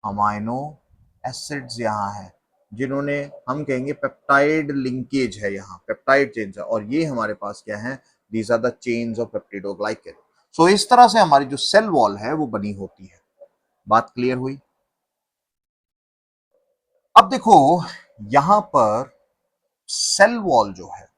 अमाइनो एसिड्स यहाँ है, जिन्होंने हम कहेंगे पेप्टाइड लिंकेज है, यहाँ पेप्टाइड चेन्स है, और ये हमारे पास क्या है, these are the chains of peptidoglycan. So इस तरह से हमारी जो सेल वॉल है वो बनी होती है। बात क्लियर हुई? अब देखो, यहां पर सेल वॉल जो है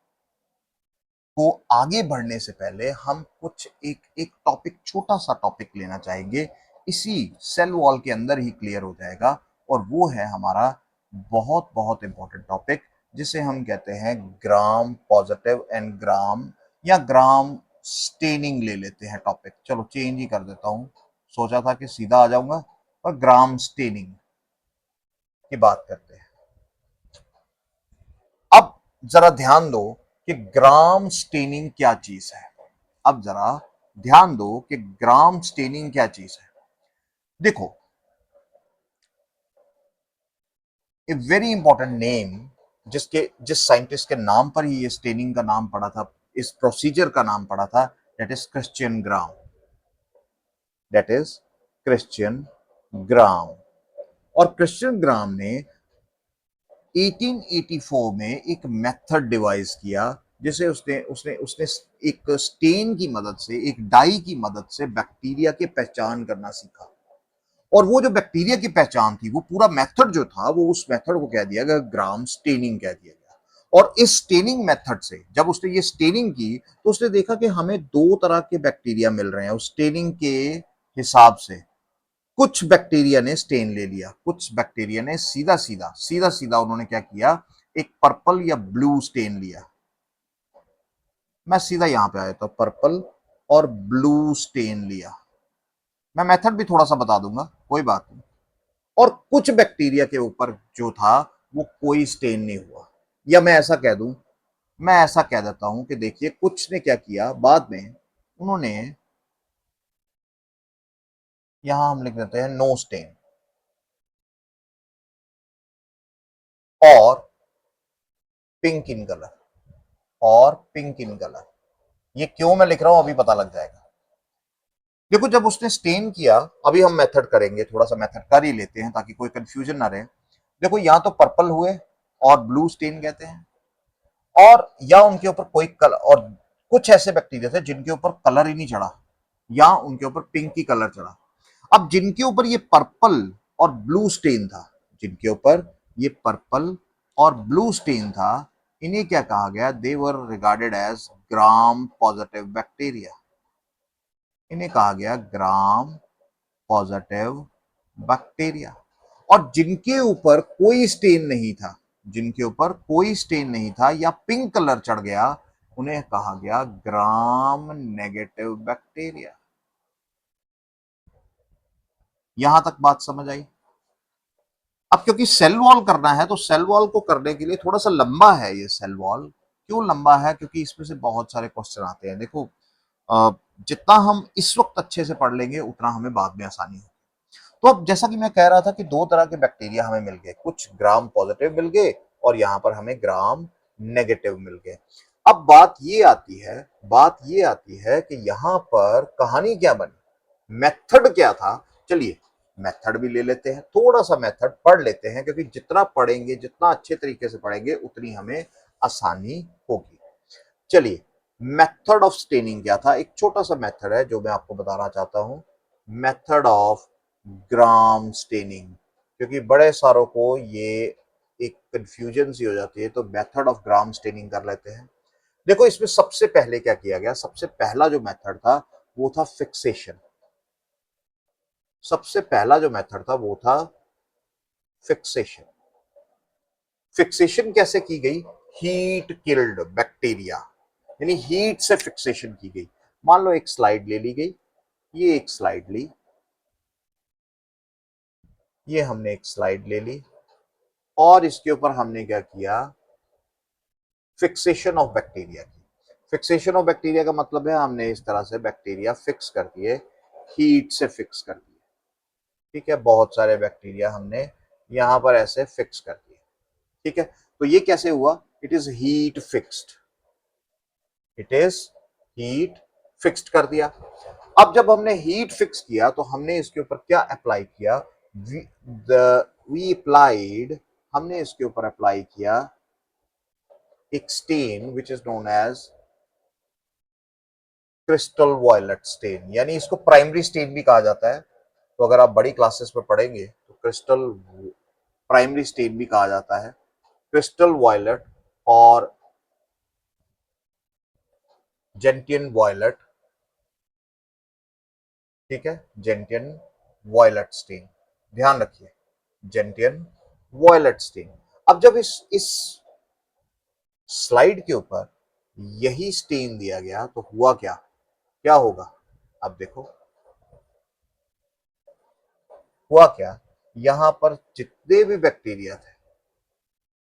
को आगे बढ़ने से पहले हम कुछ एक एक टॉपिक, छोटा सा टॉपिक लेना चाहेंगे, इसी सेल वॉल के अंदर ही क्लियर हो जाएगा, और वो है हमारा बहुत बहुत इंपॉर्टेंट टॉपिक, जिसे हम कहते हैं ग्राम पॉजिटिव एंड ग्राम, या ग्राम स्टेनिंग ले लेते हैं टॉपिक। चलो चेंज ही कर देता हूं, सोचा था कि सीधा आ जाऊंगा, पर ग्राम स्टेनिंग की बात करते हैं। अब जरा ध्यान दो कि ग्राम स्टेनिंग क्या चीज है। अब जरा ध्यान दो कि ग्राम स्टेनिंग क्या चीज है। देखो, ए वेरी इंपॉर्टेंट नेम, जिस साइंटिस्ट के नाम पर ही ये स्टेनिंग का नाम पड़ा था, इस प्रोसीजर का नाम पड़ा था, that is Christian gram. That is Christian ग्राम। और क्रिश्चियन ग्राम ने 1884 में एक मेथड डिवाइस किया, जिसे उसने उसने उसने एक स्टेन की मदद से, एक डाई की मदद से बैक्टीरिया की पहचान करना सीखा। और वो जो बैक्टीरिया की पहचान थी, वो पूरा मेथड जो था, वो उस मेथड को कह दिया गया ग्राम स्टेनिंग कह दिया गया। और इस स्टेनिंग मेथड से जब उसने ये स्टेनिंग की, तो उसने देखा कि हमें दो तरह के बैक्टीरिया मिल रहे हैं उस स्टेनिंग के हिसाब से। कुछ बैक्टीरिया ने स्टेन ले लिया, कुछ बैक्टीरिया ने सीधा सीधा सीधा सीधा उन्होंने क्या किया, एक पर्पल या ब्लू स्टेन लिया। मैं सीधा यहां पे आया था, पर्पल और ब्लू स्टेन लिया। मैं मेथड भी थोड़ा सा बता दूंगा, कोई बात नहीं। और कुछ बैक्टीरिया के ऊपर जो था, वो कोई स्टेन नहीं हुआ। या मैं ऐसा कह दूं, मैं ऐसा कह देता हूं कि देखिए, कुछ ने क्या किया बाद में, उन्होंने यहां हम लिख देते हैं नो स्टेन, और पिंक इन कलर, और पिंक इन कलर। ये क्यों मैं लिख रहा हूं अभी पता लग जाएगा। देखो, जब उसने स्टेन किया, अभी हम मेथड करेंगे, थोड़ा सा मेथड कर ही लेते हैं ताकि कोई कंफ्यूजन ना रहे। देखो, यहां तो पर्पल हुए और ब्लू स्टेन कहते हैं, और या उनके ऊपर कोई कलर, और कुछ ऐसे बैक्टीरिया थे जिनके ऊपर कलर ही नहीं चढ़ा, या उनके ऊपर पिंक ही कलर चढ़ा। अब जिनके ऊपर ये पर्पल और ब्लू स्टेन था, जिनके ऊपर ये पर्पल और ब्लू स्टेन था, इन्हें क्या कहा गया, they were regarded as gram positive bacteria. इन्हें कहा गया ग्राम पॉजिटिव बैक्टीरिया। और जिनके ऊपर कोई स्टेन नहीं था, जिनके ऊपर कोई स्टेन नहीं था या पिंक कलर चढ़ गया, उन्हें कहा गया ग्राम नेगेटिव बैक्टीरिया। यहां तक बात समझ आई? अब क्योंकि सेल वॉल करना है, तो सेल वॉल को करने के लिए थोड़ा सा लंबा है ये सेल वॉल। क्यों लंबा है? क्योंकि इसमें से बहुत सारे क्वेश्चन आते हैं। देखो, जितना हम इस वक्त अच्छे से पढ़ लेंगे, उतना हमें बाद में आसानी होगी। तो अब जैसा कि मैं कह रहा था कि दो तरह के बैक्टीरिया हमें मिल गए, कुछ ग्राम पॉजिटिव मिल गए, और यहां पर हमें ग्राम नेगेटिव मिल गए। अब बात ये आती है, बात ये आती है कि यहां पर कहानी क्या बनी, मेथड क्या था। चलिए मेथड भी ले लेते हैं, थोड़ा सा मेथड पढ़ लेते हैं, क्योंकि जितना पढ़ेंगे, जितना अच्छे तरीके से पढ़ेंगे, उतनी हमें आसानी होगी। चलिए, मेथड ऑफ स्टेनिंग क्या था, एक छोटा सा मेथड है जो मैं आपको बताना चाहता हूं। मेथड ऑफ ग्राम स्टेनिंग, क्योंकि बड़े सारों को ये एक कंफ्यूजन सी हो जाती है, तो मेथड ऑफ ग्राम स्टेनिंग कर लेते हैं। देखो, इसमें सबसे पहले क्या किया गया, सबसे पहला जो मेथड था वो था फिक्सेशन। सबसे पहला जो मेथड था वो था फिक्सेशन। फिक्सेशन कैसे की गई, हीट किल्ड बैक्टीरिया, यानी हीट से फिक्सेशन की गई। मान लो एक स्लाइड ले ली गई, ये एक स्लाइड ली, ये हमने एक स्लाइड ले ली और इसके ऊपर हमने क्या किया, फिक्सेशन ऑफ बैक्टीरिया की। फिक्सेशन ऑफ बैक्टीरिया का मतलब है हमने इस तरह से बैक्टीरिया फिक्स कर दिए, हीट से फिक्स कर दिए। ठीक है, बहुत सारे बैक्टीरिया हमने यहां पर ऐसे फिक्स कर दिए। ठीक है, तो ये कैसे हुआ, it is heat fixed, it is heat fixed कर दिया। अब जब हमने हीट फिक्स किया तो हमने इसके ऊपर क्या अप्लाई किया, वी अप्लाइड, हमने इसके ऊपर अप्लाई किया एक stain which is known as crystal violet stain, यानी इसको प्राइमरी स्टेन भी कहा जाता है। तो अगर आप बड़ी क्लासेस में पढ़ेंगे तो क्रिस्टल प्राइमरी स्टेन भी कहा जाता है, क्रिस्टल वॉयलेट और जेंटियन वॉयलेट। ठीक है, जेंटियन वॉयलेट स्टेन, ध्यान रखिए, जेंटियन वॉयलेट स्टेन। अब जब इस स्लाइड के ऊपर यही स्टेन दिया गया तो हुआ क्या, क्या होगा, अब देखो हुआ क्या, यहां पर जितने भी बैक्टीरिया थे,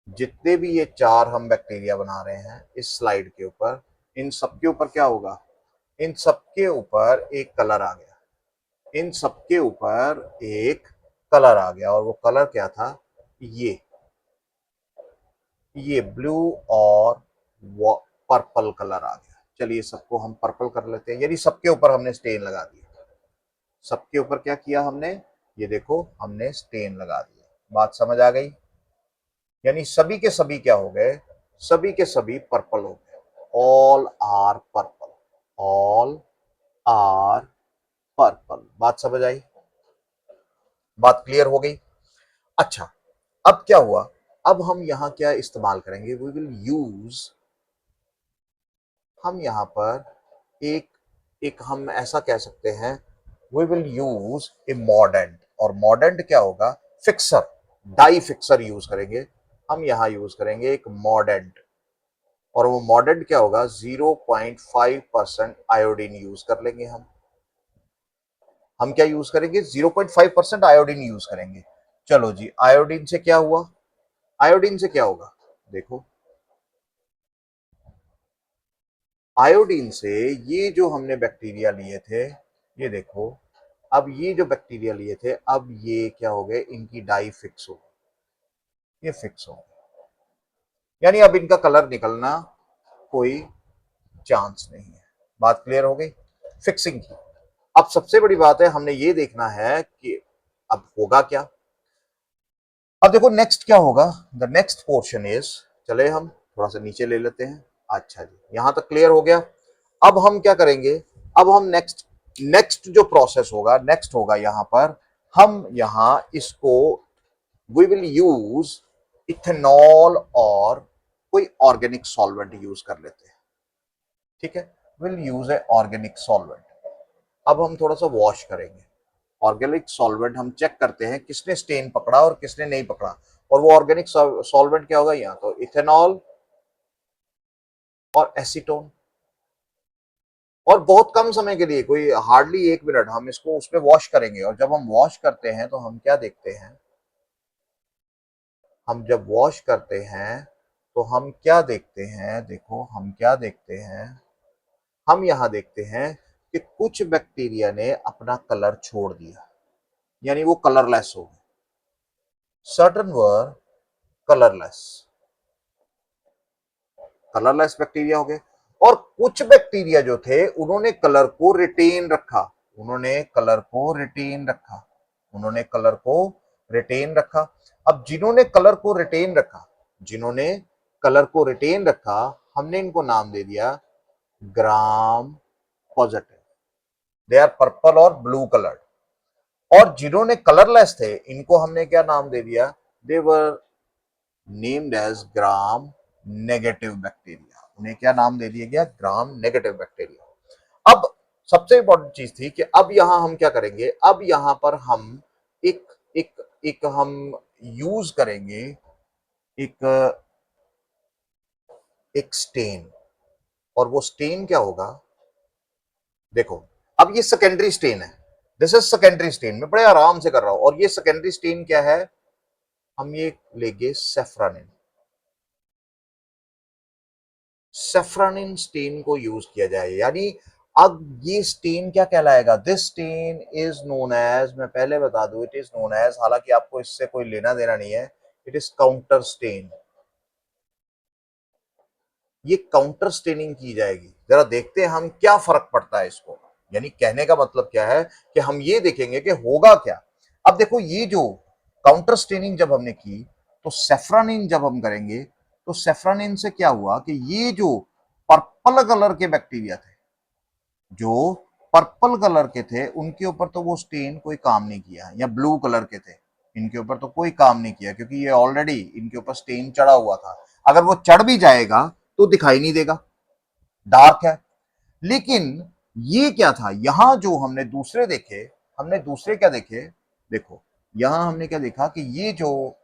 जितने भी ये चार हम बैक्टीरिया बना रहे हैं इस स्लाइड के ऊपर, इन सबके ऊपर क्या होगा, इन सबके ऊपर एक कलर आ गया, इन सबके ऊपर एक कलर आ गया, और वो कलर क्या था, ये ब्लू और पर्पल कलर आ गया। चलिए सबको हम पर्पल कर लेते हैं, यानी सबके ऊपर हमने स्टेन लगा दिया, सबके ऊपर क्या किया हमने, ये देखो हमने स्टेन लगा दिया। बात समझ आ गई, यानी सभी के सभी क्या हो गए, सभी के सभी पर्पल हो गए, all are purple, all are purple. बात समझ आई, बात क्लियर हो गई। अच्छा, अब क्या हुआ, अब हम यहां क्या इस्तेमाल करेंगे, वी विल यूज, हम यहां पर एक एक हम ऐसा कह सकते हैं, we will use a mordant, और मॉर्डेंट क्या होगा, फिक्सर, डाई फिक्सर यूज करेंगे। हम यहां यूज करेंगे एक मॉर्डेंट, और वो मॉर्डेंट क्या होगा, 0.5% आयोडीन यूज कर लेंगे हम क्या यूज करेंगे, 0.5% आयोडीन यूज करेंगे। चलो जी, आयोडीन से क्या हुआ, आयोडीन से क्या होगा, देखो आयोडीन से ये जो हमने बैक्टीरिया लिए थे, ये देखो, अब ये जो बैक्टीरिया लिए थे, अब ये क्या हो गए, इनकी डाई फिक्स हो, ये फिक्स हो, यानी अब इनका कलर निकलना कोई चांस नहीं है। बात क्लियर हो गई, फिक्सिंग की। अब सबसे बड़ी बात है, हमने ये देखना है कि अब होगा क्या। अब देखो नेक्स्ट क्या होगा, द नेक्स्ट पोर्शन इज, चले हम थोड़ा सा नीचे ले लेते हैं। अच्छा जी, यहां तक क्लियर हो गया। अब हम क्या करेंगे, अब हम नेक्स्ट नेक्स्ट जो प्रोसेस होगा, नेक्स्ट होगा यहां पर, हम यहां इसको वी विल यूज इथेनॉल और कोई ऑर्गेनिक सॉल्वेंट यूज कर लेते हैं। ठीक है, will use A organic solvent. अब हम थोड़ा सा वॉश करेंगे, ऑर्गेनिक सॉल्वेंट हम चेक करते हैं किसने स्टेन पकड़ा और किसने नहीं पकड़ा, और वो ऑर्गेनिक सॉल्वेंट क्या होगा, यहाँ तो इथेनॉल और एसीटोन, और बहुत कम समय के लिए, कोई हार्डली 1 मिनट हम इसको उसमें वॉश करेंगे। और जब हम वॉश करते हैं तो हम क्या देखते हैं, हम जब वॉश करते हैं तो हम क्या देखते हैं, देखो हम क्या देखते हैं, हम यहाँ देखते हैं कि कुछ बैक्टीरिया ने अपना कलर छोड़ दिया, यानी वो कलरलेस हो गए, सर्टन वर कलरलेस, कलरलेस बैक्टीरिया हो गए। और कुछ बैक्टीरिया जो थे उन्होंने कलर को रिटेन रखा, उन्होंने कलर को रिटेन रखा, उन्होंने कलर को रिटेन रखा। अब जिन्होंने कलर को रिटेन रखा, जिन्होंने कलर को रिटेन रखा, हमने इनको नाम दे दिया Gram positive, they are purple और ब्लू कलर्ड। और जिन्होंने कलरलेस थे, इनको हमने क्या नाम दे दिया, they were named as gram negative bacteria, उन्हें क्या नाम दे दिया गया, ग्राम नेगेटिव बैक्टीरिया। अब सबसे इंपॉर्टेंट चीज थी कि अब यहां हम क्या करेंगे, अब यहां पर हम एक एक एक हम यूज करेंगे एक एक स्टेन, और वो स्टेन क्या होगा, देखो अब ये सेकेंडरी स्टेन है, दिस इज सेकेंडरी स्टेन, मैं बड़े आराम से कर रहा हूं। और ये सेकेंडरी स्टेन क्या है, हम ये लेंगे सेफ्रानिन। सेफ्रानिन स्टेन को यूज किया जाए, यानी अब ये स्टेन क्या कहलाएगा, this stain is known as, मैं पहले बता दूं, इट इज नोन एज, हालांकि आपको इससे कोई लेना देना नहीं है, इट इज काउंटर स्टेन। ये काउंटर स्टेनिंग की जाएगी। जरा देखते हैं हम क्या फर्क पड़ता है इसको, यानी कहने का मतलब क्या है कि हम ये देखेंगे कि होगा क्या। अब देखो ये जो काउंटर स्टेनिंग जब हमने की, तो सेफ्रानिन जब हम करेंगे, तो सेफ्रानिन से क्या हुआ कि ये जो पर्पल कलर के बैक्टीरिया थे, जो पर्पल कलर के थे, उनके ऊपर तो वो स्टेन कोई काम नहीं किया, या ब्लू कलर के थे, इनके ऊपर तो कोई काम नहीं किया, क्योंकि ये ऑलरेडी इनके ऊपर स्टेन चढ़ा हुआ था। अगर वो चढ़ भी जाएगा तो दिखाई नहीं देगा, डार्क है। लेकिन ये क्या था, यहां जो हमने दूसरे देखे, हमने दूसरे क्या देखे, देखो यहां हमने क्या देखा कि ये जो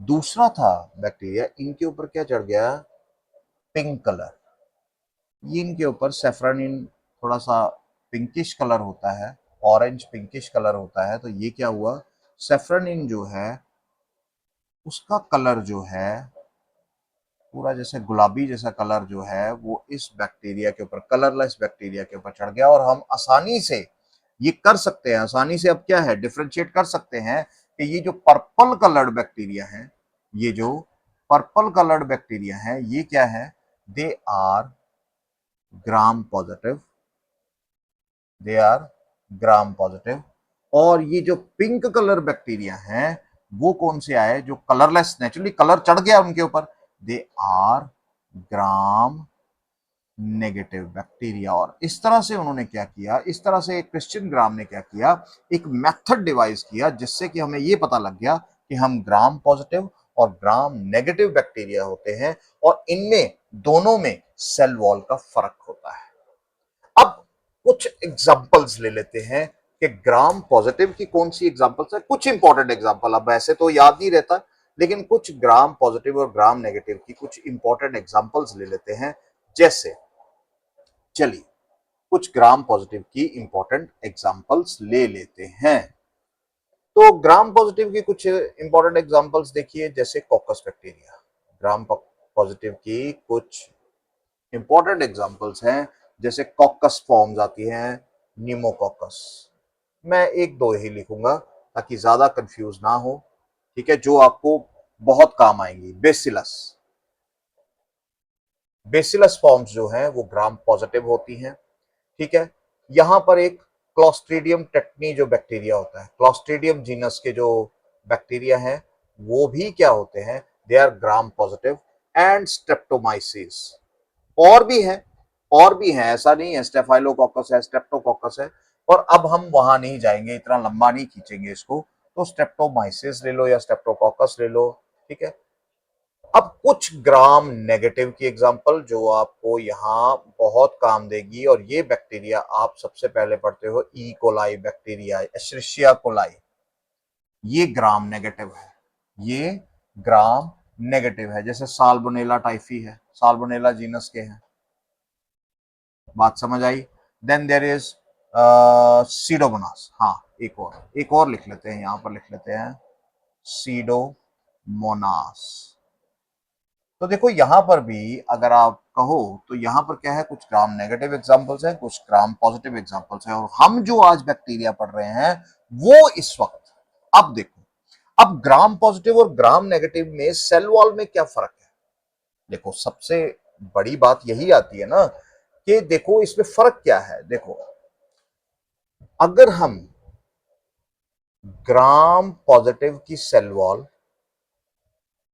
दूसरा था बैक्टीरिया, इनके ऊपर क्या चढ़ गया, पिंक कलर। ये इनके ऊपर सेफ्रानिन थोड़ा सा पिंकिश कलर होता है, ऑरेंज पिंकिश कलर होता है, तो ये क्या हुआ, सेफ्रानिन जो है उसका कलर जो है पूरा जैसे गुलाबी जैसा कलर जो है, वो इस बैक्टीरिया के ऊपर, कलरलेस बैक्टीरिया के ऊपर चढ़ गया। और हम आसानी से ये कर सकते हैं, आसानी से अब क्या है, डिफ्रेंशिएट कर सकते हैं कि ये जो पर्पल कलर्ड बैक्टीरिया है, ये जो पर्पल कलर्ड बैक्टीरिया है, ये क्या है, they are Gram positive, they are Gram positive. और ये जो पिंक कलर बैक्टीरिया हैं, वो कौन से आए, जो कलरलेस, नेचुरली कलर चढ़ गया उनके ऊपर, they are Gram negative bacteria. और इस तरह से उन्होंने क्या किया, इस तरह से क्रिश्चियन ग्राम ने क्या किया, एक मेथड डिवाइस किया, जिससे कि हमें ये पता लग गया कि हम ग्राम पॉजिटिव और ग्राम नेगेटिव बैक्टीरिया होते हैं, और इनमें दोनों में सेल वॉल का फर्क होता है। अब कुछ एग्जांपल्स ले लेते हैं कि ग्राम पॉजिटिव की कौन सी एग्जांपल्स है, कुछ इंपॉर्टेंट एग्जांपल, अब ऐसे तो याद नहीं रहता, लेकिन कुछ ग्राम पॉजिटिव और ग्राम नेगेटिव की कुछ इंपॉर्टेंट एग्जांपल्स ले लेते हैं। जैसे चलिए कुछ ग्राम पॉजिटिव की इंपॉर्टेंट एग्जांपल्स ले लेते हैं। तो ग्राम पॉजिटिव की कुछ इंपॉर्टेंट एग्जांपल्स देखिए, जैसे कॉकस बैक्टीरिया। ग्राम पॉजिटिव की कुछ इंपॉर्टेंट एग्जांपल्स हैं, जैसे कॉकस फॉर्म्स आती हैं, न्यूमोकॉकस। मैं एक दो ही लिखूंगा ताकि ज्यादा कंफ्यूज ना हो, ठीक है, जो आपको बहुत काम आएंगी। बेसिलस, बेसिलस फॉर्म्स जो हैं वो ग्राम पॉजिटिव होती हैं, ठीक है। यहां पर एक क्लॉस्ट्रीडियम टेटनी जो बैक्टीरिया होता है, क्लॉस्ट्रीडियम जीनस के जो बैक्टीरिया हैं, वो भी क्या होते हैं, they are Gram positive. And Streptomyces, और भी है, और भी है, ऐसा नहीं है, स्टेफाइलोकोकस है, स्ट्रेप्टोकोकस है, और अब हम वहां नहीं जाएंगे, इतना लंबा नहीं खींचेंगे इसको। तो स्ट्रेप्टोमाइसिस ले लो या स्ट्रेप्टोकोकस ले लो, ठीक है। अब कुछ ग्राम नेगेटिव की एग्जांपल जो आपको यहां बहुत काम देगी, और ये बैक्टीरिया आप सबसे पहले पढ़ते हो, ई कोलाई बैक्टीरिया, एशेरिशिया कोलाई, ये ग्राम नेगेटिव है, ये ग्राम नेगेटिव है। जैसे साल्मोनेला टाइफी है, साल्मोनेला जीनस के हैं, बात समझ आई। देन देयर इज सीडोमोनास, हाँ एक और लिख लेते हैं, यहां पर लिख लेते हैं सीडोमोनास। तो देखो यहां पर भी अगर आप कहो तो यहां पर क्या है, कुछ ग्राम नेगेटिव एग्जांपल्स हैं, कुछ ग्राम पॉजिटिव एग्जांपल्स हैं, और हम जो आज बैक्टीरिया पढ़ रहे हैं वो इस वक्त, अब देखो, अब ग्राम पॉजिटिव और ग्राम नेगेटिव में सेल वॉल में क्या फर्क है। देखो सबसे बड़ी बात यही आती है ना कि देखो इसमें फर्क क्या है। देखो अगर हम ग्राम पॉजिटिव की सेल वॉल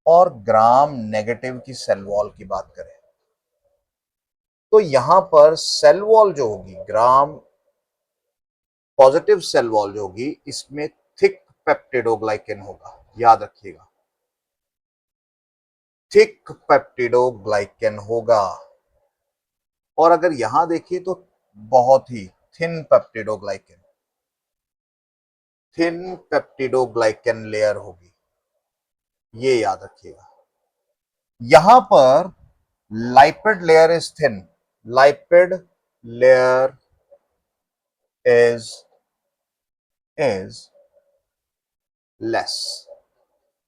और ग्राम नेगेटिव की सेल वॉल की बात करें, तो यहां पर सेल वॉल जो होगी, ग्राम पॉजिटिव सेल वॉल जो होगी, इसमें थिक पेप्टिडोग्लाइकेन होगा, याद रखिएगा, थिक पेप्टिडोग्लाइकेन होगा। और अगर यहां देखिए तो बहुत ही thin peptidoglycan, thin peptidoglycan layer होगी, ये याद रखिएगा। यहां पर lipid layer is thin, lipid layer is less,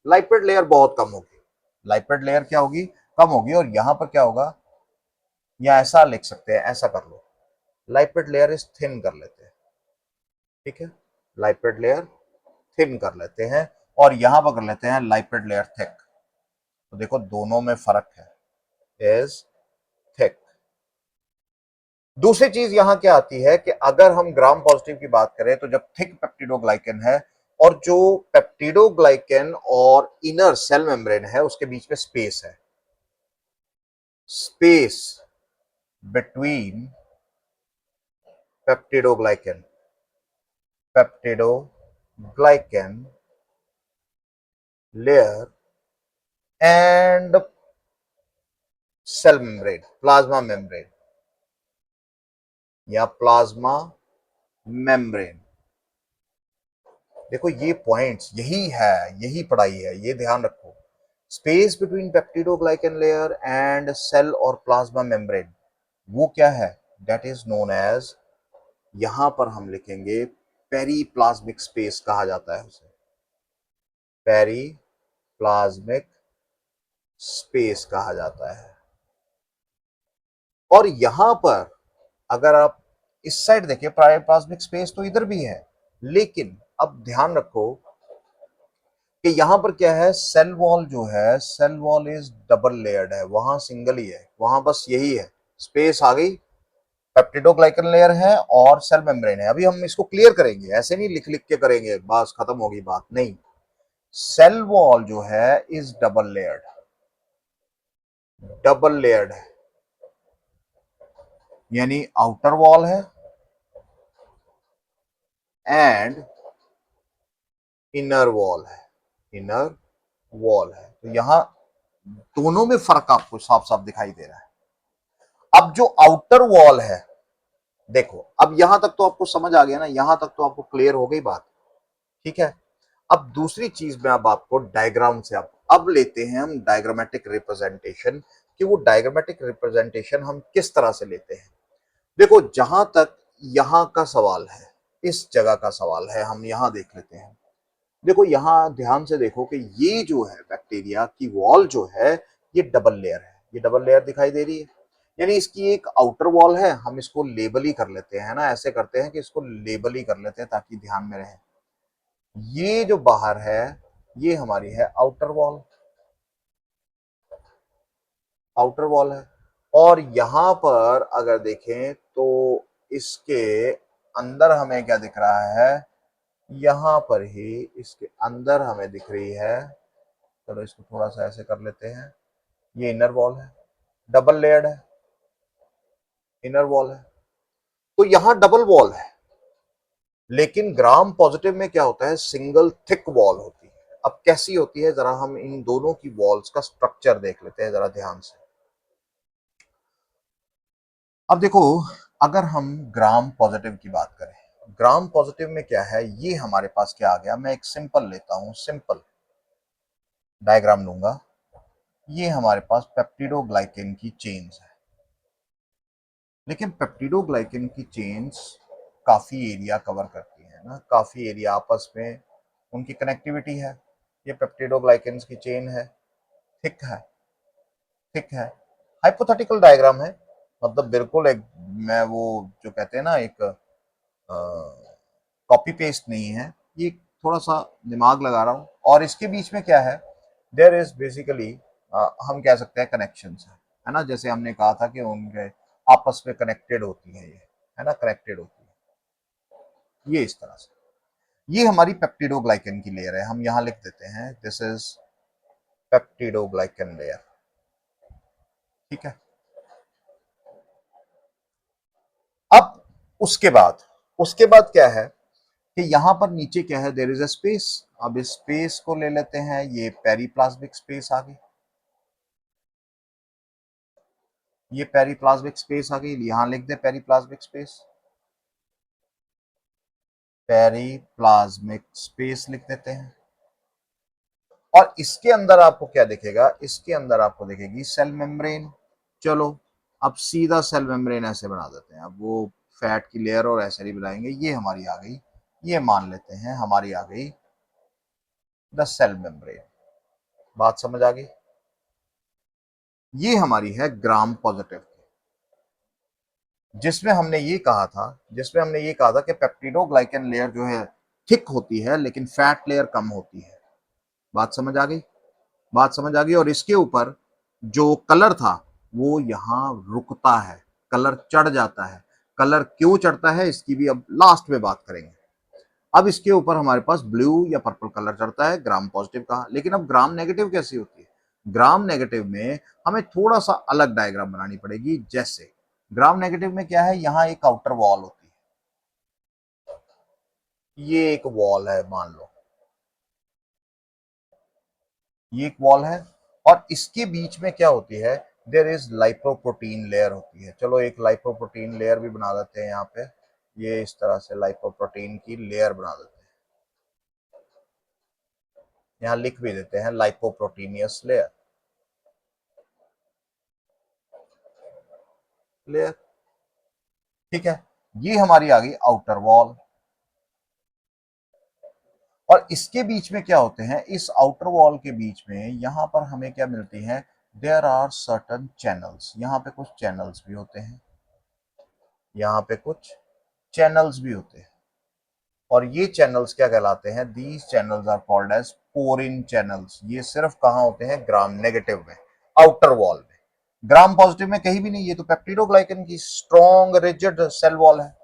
lipid layer बहुत कम होगी, लाइपिड लेयर क्या होगी, कम होगी। और यहां पर क्या होगा, या ऐसा लिख सकते हैं, ऐसा कर लो, लाइपिड लेयर इज थिन कर लेते हैं, ठीक है, लाइपिड लेयर थिन कर लेते हैं, और यहां पर कर लेते हैं लाइपिड लेयर थिक। तो देखो दोनों में फर्क है, इज थिक। दूसरी चीज यहां क्या आती है कि अगर हम ग्राम पॉजिटिव की बात करें तो जब थिक पेप्टिडोग्लाइकन है और जो पेप्टिडोग्लाइकन और इनर सेल मेम्ब्रेन है उसके बीच में स्पेस है, space between peptidoglycan, peptidoglycan layer and cell membrane, plasma membrane या प्लाज्मा मेम्ब्रेन। देखो ये पॉइंट्स यही है, यही पढ़ाई है, ये ध्यान रखो। Space between peptidoglycan layer and cell और प्लाज्मा मेम्ब्रेन, वो क्या है, दैट इज नोन एज, यहां पर हम लिखेंगे पेरीप्लाज्मिक स्पेस कहा जाता है उसे, पेरीप्लाज्मिक स्पेस कहा जाता है। और यहां पर अगर आप इस साइड देखिए, पेरीप्लाज्मिक स्पेस तो इधर भी है, लेकिन अब ध्यान रखो कि यहां पर क्या है, सेल वॉल जो है, cell wall is double layered है, वहां सिंगल ही है, वहां बस यही है, स्पेस आ गई, पेप्टिडोग्लाइकन लेयर है और सेल मेम्ब्रेन है। अभी हम इसको क्लियर करेंगे, ऐसे नहीं लिख लिख के करेंगे बस खत्म होगी बात, नहीं। सेल वॉल जो है is double layered, double layered है, यानी आउटर वॉल है एंड इनर वॉल है, इनर वॉल है। तो यहां दोनों में फर्क आपको साफ साफ दिखाई दे रहा है। अब जो आउटर वॉल है, देखो अब यहां तक तो आपको समझ आ गया ना, यहां तक तो आपको क्लियर हो गई बात, ठीक है। अब दूसरी चीज में अब आपको डायग्राम से अब लेते हैं हम डायग्रामेटिक रिप्रेजेंटेशन, कि वो डायग्रामेटिक रिप्रेजेंटेशन हम किस तरह से लेते हैं। देखो जहां तक यहां का सवाल है, इस जगह का सवाल है, हम यहां देख लेते हैं। देखो यहां ध्यान से देखो कि ये जो है बैक्टीरिया की वॉल जो है, ये डबल लेयर है, ये डबल लेयर दिखाई दे रही है, यानी इसकी एक आउटर वॉल है, हम इसको लेबल ही कर लेते हैं ना, ऐसे करते हैं कि इसको लेबल ही कर लेते हैं ताकि ध्यान में रहे। ये जो बाहर है ये हमारी है आउटर वॉल, आउटर वॉल है। और यहां पर अगर देखें तो इसके अंदर हमें क्या दिख रहा है, यहां पर ही इसके अंदर हमें दिख रही है, चलो इसको थोड़ा सा ऐसे कर लेते हैं, ये इनर वॉल है, डबल लेयर्ड है, इनर वॉल है। तो यहां डबल वॉल है, लेकिन ग्राम पॉजिटिव में क्या होता है, सिंगल थिक वॉल होती है। अब कैसी होती है, जरा हम इन दोनों की वॉल्स का स्ट्रक्चर देख लेते हैं जरा ध्यान से। अब देखो अगर हम ग्राम पॉजिटिव की बात करें, ग्राम पॉजिटिव में क्या है, ये हमारे पास क्या आ गया, मैं एक सिंपल लेता हूं, सिंपल डायग्राम लूंगा। ये हमारे पास पेप्टिडोग्लाइकेन की चेन्स है, लेकिन पेप्टिडोग्लाइकेन की चेन्स काफी एरिया कवर करती है ना, काफी एरिया आपस में उनकी कनेक्टिविटी है। ये पेप्टिडोग्लाइकेन की चेन है, थिक है, थिक है, हाइपोथेटिकल डायग्राम है, मतलब बिल्कुल एक, मैं वो जो कहते हैं ना एक कॉपी पेस्ट नहीं है, ये थोड़ा सा दिमाग लगा रहा हूँ। और इसके बीच में क्या है, देयर इज बेसिकली, हम कह सकते हैं कनेक्शंस है ना, जैसे हमने कहा था कि उनके आपस में कनेक्टेड होती है, ये है ना, कनेक्टेड होती है, ये इस तरह से। ये हमारी पेप्टिडोग्लाइकन की लेयर है, हम यहां लिख देते हैं दिस इज पेप्टिडोग्लाइकन लेयर, ठीक है। अब उसके बाद क्या है कि यहां पर नीचे क्या है, देयर इज अ स्पेस। अब इस स्पेस को ले लेते हैं, ये पेरीप्लाज्मिक स्पेस आ गई, ये पेरीप्लाज्मिक स्पेस आ गई, यहां लिख दे पेरीप्लाज्मिक स्पेस, पेरीप्लाज्मिक स्पेस लिख देते हैं। और इसके अंदर आपको क्या दिखेगा, इसके अंदर आपको दिखेगी सेल मेम्ब्रेन। चलो अब सीधा सेल मेम्ब्रेन ऐसे बना देते हैं। अब वो फैट की लेयर और ऐसे नहीं बनाएंगे, ये हमारी आ गई, ये मान लेते हैं हमारी आ गई द सेल मेम्ब्रेन। बात समझ आ गई? ये हमारी है ग्राम पॉजिटिव, जिसमें हमने ये कहा था कि पेप्टिडोग्लाइकन लेयर जो है थिक होती है लेकिन फैट लेयर कम होती है। बात समझ आ गई? बात समझ आ गई। और इसके ऊपर जो कलर था वो यहां रुकता है, कलर चढ़ जाता है। कलर क्यों चढ़ता है इसकी भी अब लास्ट में बात करेंगे। अब इसके ऊपर हमारे पास ब्लू या पर्पल कलर चढ़ता है, ग्राम पॉजिटिव का। लेकिन अब ग्राम नेगेटिव कैसी होती है? ग्राम नेगेटिव में हमें थोड़ा सा अलग डायग्राम बनानी पड़ेगी। जैसे ग्राम नेगेटिव में क्या है, यहां एक आउटर वॉल होती है, ये एक वॉल है, मान लो ये एक वॉल है, और इसके बीच में क्या होती है, देयर इज लाइपोप्रोटीन लेयर होती है। चलो एक लाइपोप्रोटीन लेयर भी बना देते हैं यहाँ पे, ये इस तरह से लाइपोप्रोटीन की लेयर बना देते हैं। यहाँ लिख भी देते हैं लाइपोप्रोटीनियस लेयर। लेयर ठीक है, ये हमारी आ गई आउटर वॉल। और इसके बीच में क्या होते हैं, इस आउटर वॉल के बीच में यहां पर हमें क्या मिलती है, देयर आर सर्टन चैनल्स। यहाँ पे कुछ चैनल्स भी होते हैं, यहाँ पे कुछ चैनल्स भी होते हैं। और ये चैनल्स क्या कहलाते हैं, these channels are called as porin channels. ये सिर्फ कहाँ होते हैं, ग्राम नेगेटिव में, आउटर वॉल में। ग्राम पॉजिटिव में कहीं भी नहीं, ये तो पेप्टिडोग्लाइकन की स्ट्रॉन्ग रिजिड सेल वॉल है।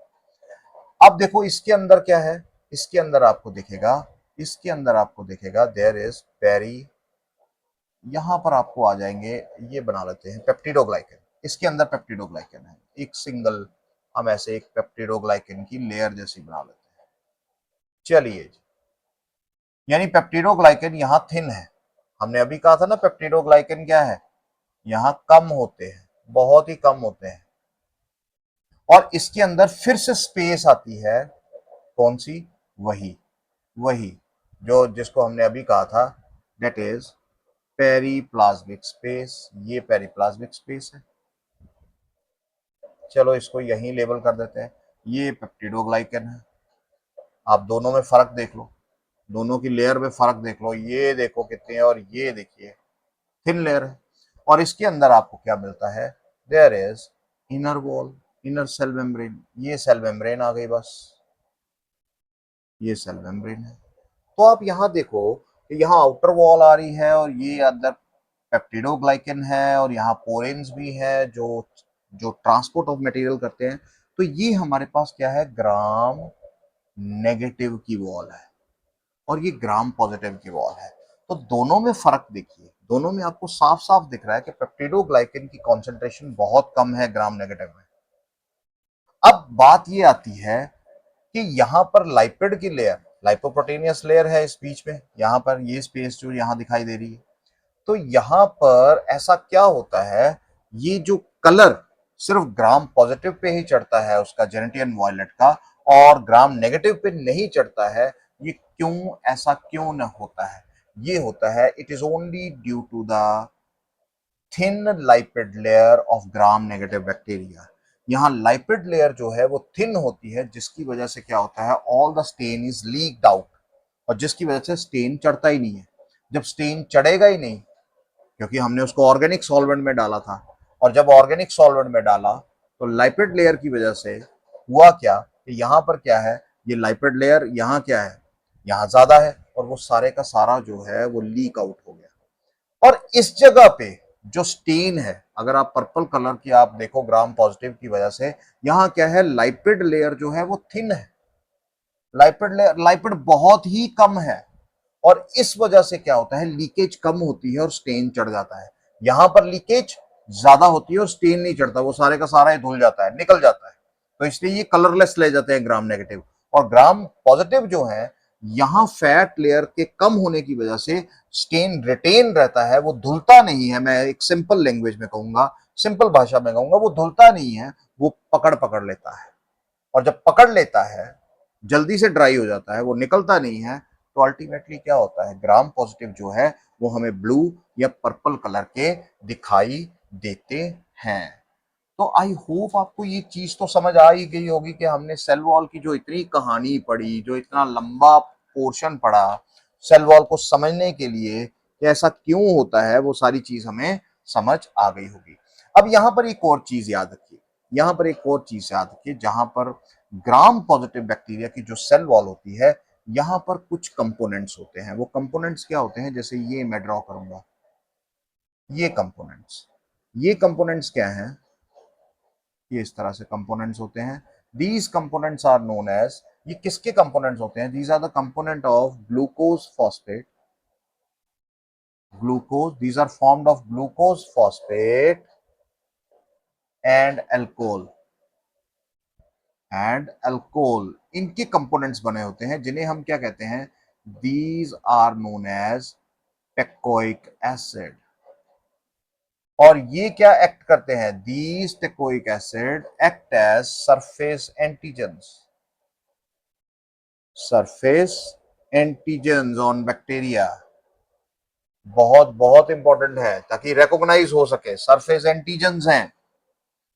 अब देखो इसके अंदर क्या है, इसके अंदर आपको दिखेगा, इसके अंदर आपको दिखेगा देयर इज पेरी, यहां पर आपको आ जाएंगे, ये बना लेते हैं पेप्टिडोग्लाइकन। इसके अंदर पेप्टिडोग्लाइकन है, एक सिंगल, हम ऐसे एक पेप्टिडोग्लाइकन की लेयर जैसी बना लेते हैं। चलिए जी, यानी पेप्टिडोग्लाइकन यहां थिन है। हमने अभी कहा था ना पेप्टिडोग्लाइकन क्या है, यहां कम होते हैं, बहुत ही कम होते हैं। और इसके अंदर फिर से स्पेस आती है, कौन सी, वही वही जो जिसको हमने अभी कहा था, दैट इज पेरीप्लाज्मिक स्पेस। ये पेरीप्लाज्मिक स्पेस है। चलो इसको यहीं लेबल कर देते हैं, ये पेप्टिडोग्लाइकन है। आप दोनों में फर्क देख लो, दोनों की लेयर में फर्क देख लो, ये देखो कितने हैं और ये देखिए थिन लेयर है। और इसके अंदर आपको क्या मिलता है, there is inner wall, inner cell membrane. ये सेल मेम्ब्रेन आ गई, बस ये सेल मेम्ब्रेन है। तो आप यहाँ देखो कि यहाँ आउटर वॉल आ रही है और ये अंदर पेप्टिडोग्लाइकन है और यहाँ पोरेन्स भी है जो जो ट्रांसपोर्ट ऑफ मटेरियल करते हैं। तो ये हमारे पास क्या है, ग्राम नेगेटिव की वॉल है और ये ग्राम पॉजिटिव की वॉल है। तो दोनों में फर्क देखिए, दोनों में आपको साफ साफ दिख रहा है कि पेप्टिडोग्लाइकन की कॉन्सेंट्रेशन बहुत कम है ग्राम नेगेटिव में। अब बात ये आती है कि यहाँ पर लाइपिड की लेयर, लाइपोप्रोटीनियस लेयर है इस बीच में, यहाँ पर ये स्पेस जो यहाँ दिखाई दे रही है। तो यहाँ पर ऐसा क्या होता है, ये जो कलर सिर्फ ग्राम पॉजिटिव पे ही चढ़ता है उसका, जेनेटियन वॉयलेट का, और ग्राम नेगेटिव पे नहीं चढ़ता है, ये क्यों, ऐसा क्यों न होता है? ये होता है, it is only due to the thin lipid layer of gram negative bacteria. यहाँ लाइपिड लेयर जो है वो थिन होती है, जिसकी वजह से क्या होता है, all the stain is leaked out, और जिसकी वजह से स्टेन चढ़ता ही नहीं है। जब स्टेन चढ़ेगा ही नहीं, क्योंकि हमने उसको ऑर्गेनिक सॉल्वेंट में डाला था, और जब ऑर्गेनिक सॉल्वेंट में डाला तो लाइपिड लेयर की वजह से हुआ क्या कि यहाँ पर क्या है, ये लाइपिड लेयर यहाँ क्या है, यहाँ ज्यादा है, और वो सारे का सारा जो है वो लीक आउट हो गया। और इस जगह पे जो स्टेन है, अगर आप पर्पल कलर की आप देखो ग्राम पॉजिटिव की वजह से, यहाँ क्या है, लाइपिड लेयर जो है वो थिन है, लाइपिड लेयर, लाइपिड बहुत ही कम है, और इस वजह से क्या होता है, लीकेज कम होती है और स्टेन चढ़ जाता है। यहां पर लीकेज ज्यादा होती है और स्टेन नहीं चढ़ता, वो सारे का सारा ही धुल जाता है, निकल जाता है। तो इसलिए ये कलरलेस ले जाते हैं ग्राम नेगेटिव। और ग्राम पॉजिटिव जो है, यहां फैट लेयर के कम होने की वजह से स्टेन रिटेन रहता है, वो धुलता नहीं है। मैं एक सिंपल लैंग्वेज में कहूंगा, सिंपल भाषा में कहूंगा, वो धुलता नहीं है, वो पकड़ पकड़ लेता है। और जब पकड़ लेता है, जल्दी से ड्राई हो जाता है, वो निकलता नहीं है। तो अल्टीमेटली क्या होता है, ग्राम पॉजिटिव जो है वो हमें ब्लू या पर्पल कलर के दिखाई देते हैं। तो आई होप आपको ये चीज तो समझ आ ही गई होगी कि हमने सेल वॉल की जो इतनी कहानी पढ़ी, जो इतना लंबा पोर्शन पढ़ा सेल वॉल को समझने के लिए कि ऐसा क्यों होता है, वो सारी चीज हमें समझ आ गई होगी। अब यहां पर एक और चीज याद रखिए, यहां पर एक और चीज याद रखिए, जहां पर ग्राम पॉजिटिव बैक्टीरिया की जो सेल वॉल होती है, यहां पर कुछ कंपोनेंट्स होते हैं। वो कंपोनेंट्स क्या होते हैं, जैसे ये मैं ड्रॉ करूंगा, ये कंपोनेंट्स क्या हैं, ये इस तरह से कंपोनेंट्स होते हैं। These components are known as, ये किसके कंपोनेंट्स होते हैं, these are the component of glucose phosphate, glucose, these are formed of glucose phosphate and alcohol, इनके कंपोनेंट्स बने होते हैं, जिन्हें हम क्या कहते हैं, these are known as teichoic acid. और ये क्या एक्ट करते हैं, these teichoic acid act as surface antigens on bacteria. बहुत बहुत इंपॉर्टेंट है, ताकि रिकॉग्नाइज हो सके, सरफेस एंटीजन्स हैं,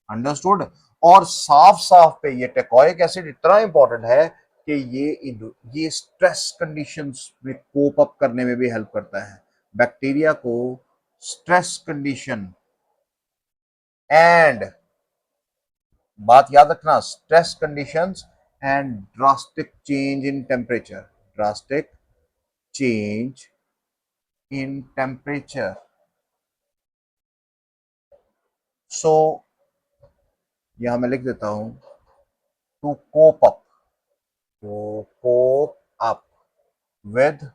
अंडरस्टूड। और साफ साफ पे ये टेकोइक एसिड इतना इंपॉर्टेंट है कि ये स्ट्रेस कंडीशंस में कोप अप करने में भी हेल्प करता है बैक्टीरिया को। स्ट्रेस कंडीशन एंड, बात याद रखना, stress conditions and drastic change in temperature, drastic change in temperature. So यहां मैं लिख देता हूं, to cope up, to cope up with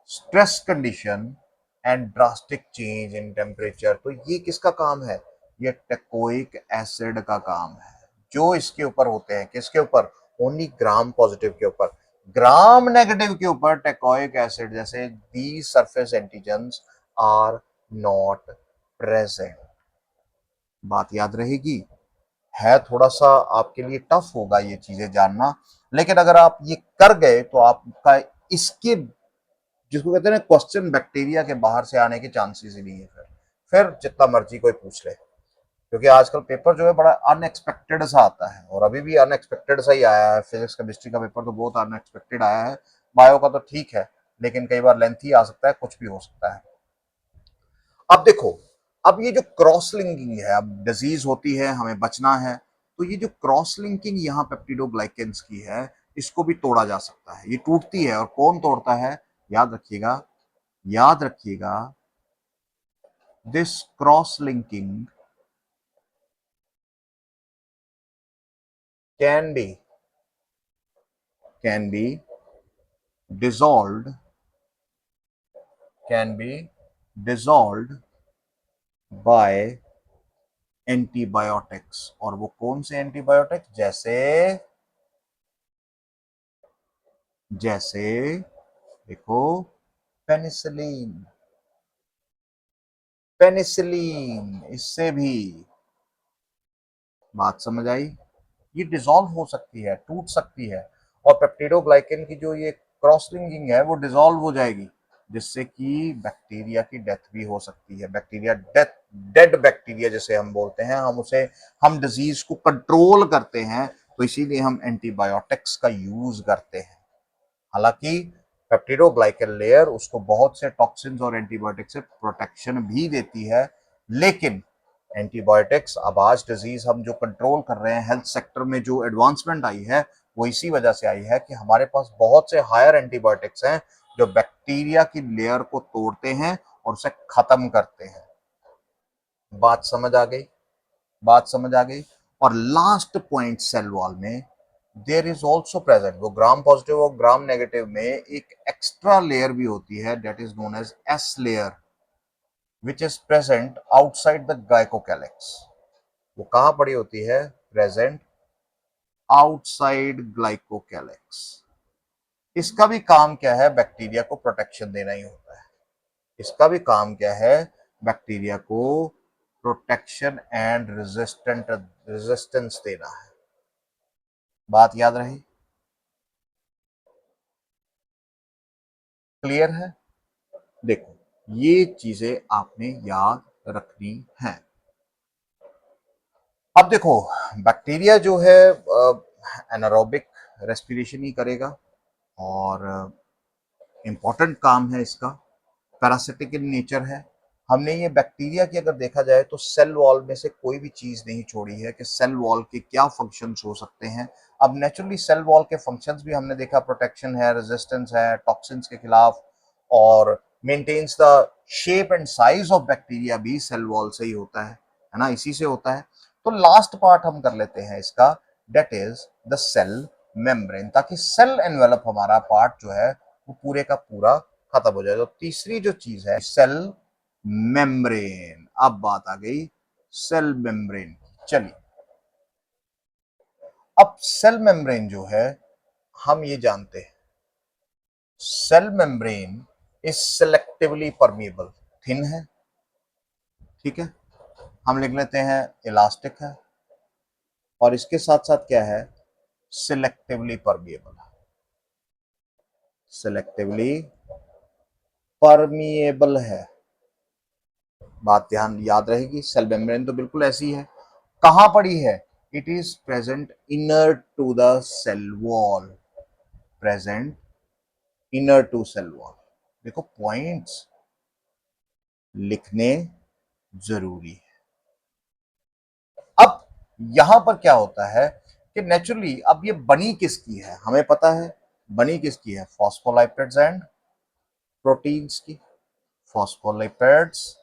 stress condition and drastic change in temperature. तो ये किसका काम है, ये टेकोइक एसिड का काम है, जो इसके ऊपर होते हैं, किसके ऊपर, ओनली ग्राम पॉजिटिव के ऊपर। ग्राम नेगेटिव के ऊपर टेकोइक एसिड जैसे the surface antigens are not present. बात याद रहेगी, है थोड़ा सा आपके लिए टफ होगा ये चीजें जानना, लेकिन अगर आप ये कर गए तो आपका इसके, जिसको कहते हैं ना क्वेश्चन, बैक्टीरिया के बाहर से आने के चांसेस ही नहीं है। फिर जितना मर्जी कोई पूछ ले, क्योंकि आजकल पेपर जो है बड़ा अनएक्सपेक्टेड सा आता है, और अभी भी अनएक्सपेक्टेड सा ही आया है। फिजिक्स केमिस्ट्री का पेपर तो बहुत अनएक्सपेक्टेड आया है, बायो का तो ठीक है, लेकिन कई बार लेंथी आ सकता है, कुछ भी हो सकता है। अब देखो, अब ये जो क्रॉस लिंकिंग है, अब डिजीज होती है, हमें बचना है, तो ये जो क्रॉस लिंकिंग यहाँ पेप्टिडोग्लाइकेंस की है, इसको भी तोड़ा जा सकता है। ये टूटती है, और कौन तोड़ता है, याद रखिएगा, याद रखिएगा, this cross linking can be can be dissolved can be dissolved by antibiotics. और वो कौन से एंटीबायोटिक्स, जैसे जैसे देखो, पेनिसिलिन, पेनिसिलिन, इससे भी, बात समझ आई, ये डिसॉल्व हो सकती है, टूट सकती है, और पेप्टिडोग्लाइकेन की जो ये क्रॉस लिंकिंग है वो डिसॉल्व हो जाएगी, जिससे कि बैक्टीरिया की डेथ भी हो सकती है। बैक्टीरिया डेथ, डेड बैक्टीरिया जिसे हम बोलते हैं, हम उसे, हम डिजीज को कंट्रोल करते हैं, तो इसीलिए हम एंटीबायोटिक्स का यूज करते हैं। हालांकि पेप्टिडोग्लाइकन लेयर उसको बहुत से टॉक्सिन्स और एंटीबायोटिक से प्रोटेक्शन भी देती है, लेकिन एंटीबायोटिक्स, अब आज डिजीज हम जो कंट्रोल कर रहे हैं, हेल्थ सेक्टर में जो एडवांसमेंट आई है, वो इसी वजह से आई है कि हमारे पास बहुत से हायर एंटीबायोटिक्स हैं जो बैक्टीरिया की लेयर को तोड़ते हैं और उसे खत्म करते हैं। बात समझ आ गई, बात समझ आ गई। और लास्ट पॉइंट सेल वॉल में देयर इज ऑल्सो प्रेजेंट, वो ग्राम पॉजिटिव और ग्राम नेगेटिव में एक एक्स्ट्रा लेयर भी होती है, that is known as S layer, which is present outside the glycocalyx. वो कहां पड़ी होती है, प्रेजेंट आउटसाइड ग्लाइकोकैलिक्स। इसका भी काम क्या है, बैक्टीरिया को प्रोटेक्शन देना ही होता है। इसका भी काम क्या है, बैक्टीरिया को प्रोटेक्शन एंड रेजिस्टेंस देना है। बात याद रही, क्लियर है। देखो, ये चीजें आपने याद रखनी है। अब देखो, बैक्टीरिया जो है एनारोबिक रेस्पिरेशन ही करेगा और इम्पॉर्टेंट काम है इसका, पैरासिटिक इन नेचर है। हमने ये बैक्टीरिया की अगर देखा जाए तो सेल वॉल में से कोई भी चीज नहीं छोड़ी है कि सेल वॉल के क्या फंक्शंस हो सकते हैं। अब नेचुरली सेल वॉल के फंक्शंस भी हमने देखा, प्रोटेक्शन है, रेजिस्टेंस है टॉक्सिन्स के खिलाफ, और maintains the shape and size of bacteria भी सेल वॉल से ही होता है ना, इसी से होता है। तो लास्ट पार्ट हम कर लेते हैं इसका, that is the cell membrane, ताकि सेल एनवेलप हमारा पार्ट जो है वो पूरे का पूरा खत्म हो जाए। तो तीसरी जो चीज है सेल मेम्ब्रेन। अब बात आ गई सेल मेम्ब्रेन की। चलिए, अब सेल मेम्ब्रेन जो है हम ये जानते हैं, cell membrane is selectively permeable, thin है, ठीक है, हम लिख लेते हैं इलास्टिक है, और इसके साथ साथ क्या है, सिलेक्टिवली परमिएबल, सिलेक्टिवली परमिएबल है। बात ध्यान याद रहेगी, सेल मेम्ब्रेन तो बिल्कुल ऐसी है। कहां पड़ी है, it is present inner to the cell wall, present inner to cell wall. देखो पॉइंट्स लिखने जरूरी है। अब यहां पर क्या होता है कि नेचुरली अब ये बनी किसकी है हमें पता है, बनी किसकी है, फॉस्फोलाइपेड्स एंड प्रोटीन्स की, फॉस्फोलिपिड्स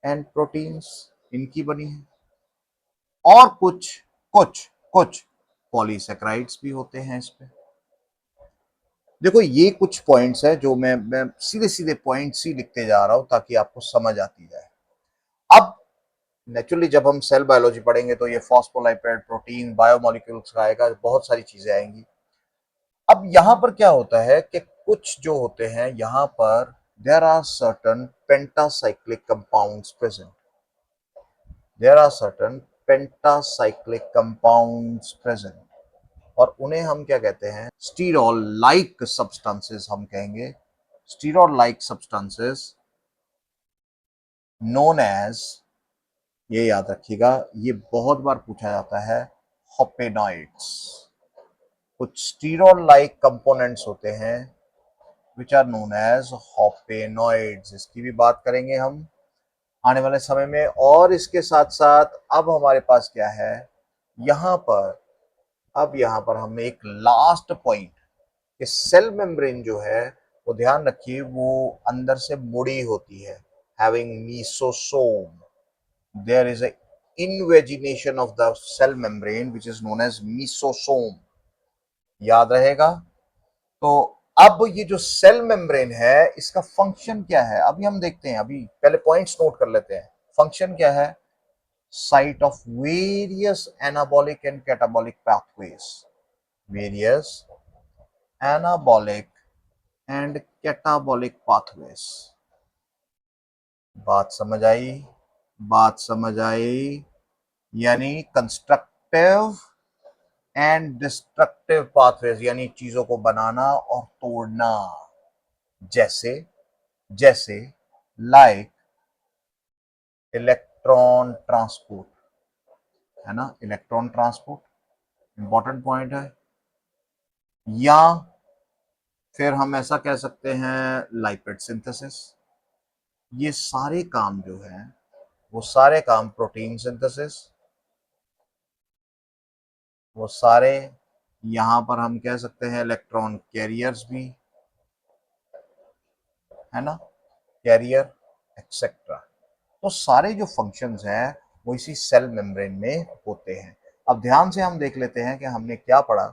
एंड प्रोटीन्स इनकी बनी है, और कुछ कुछ कुछ पॉलीसेक्राइड्स भी होते हैं इस पे। देखो ये कुछ पॉइंट्स है जो मैं सीधे सीधे पॉइंट्स ही लिखते जा रहा हूं ताकि आपको समझ आती जाए। अब नेचुरली जब हम सेल बायोलॉजी पढ़ेंगे तो ये फॉस्फोलाइपेड, प्रोटीन, बायोमोलिक्यूल्स का आएगा, बहुत सारी चीजें आएंगी। अब यहां पर क्या होता है कि कुछ जो होते हैं यहां पर, there are certain pentacyclic compounds present, there are certain pentacyclic compounds present, और उन्हें हम क्या कहते हैं, स्टीरॉल लाइक सब्सटेंसेस हम कहेंगे, sterol like substances known as, ये याद रखिएगा, ये बहुत बार पूछा जाता है, होपेनॉइड्स। कुछ स्टीरॉल लाइक कंपोनेंट्स होते हैं विच आर नोन एज होपेनॉइड्स, इसकी भी बात करेंगे हम आने वाले समय में। और इसके साथ साथ अब हमारे पास क्या है यहां पर, अब यहां पर हमने एक लास्ट पॉइंट कि सेल मेम्ब्रेन जो है वो ध्यान रखिए वो अंदर से मुड़ी होती है, having mesosome, there is a invagination of the cell membrane which is known as mesosome, याद रहेगा। तो अब ये जो सेल मेम्ब्रेन है इसका फंक्शन क्या है अभी हम देखते हैं, अभी पहले पॉइंट्स नोट कर लेते हैं। फंक्शन क्या है, site of various anabolic and catabolic pathways, various anabolic and catabolic pathways. बात समझ आई, बात समझ आई, यानी कंस्ट्रक्टिव एंड डिस्ट्रक्टिव पाथवेज, यानी चीजों को बनाना और तोड़ना, जैसे जैसे लाइक इलेक्ट्रॉन ट्रांसपोर्ट, है ना, इलेक्ट्रॉन ट्रांसपोर्ट इंपॉर्टेंट पॉइंट है, या फिर हम ऐसा कह सकते हैं लाइपिड सिंथेसिस। ये सारे काम जो है वो सारे काम, प्रोटीन सिंथेसिस, वो सारे, यहां पर हम कह सकते हैं इलेक्ट्रॉन कैरियर्स भी, है ना, कैरियर एक्सेट्रा। तो सारे जो फंक्शंस हैं वो इसी सेल मेम्ब्रेन में होते हैं। अब ध्यान से हम देख लेते हैं कि हमने क्या पढ़ा।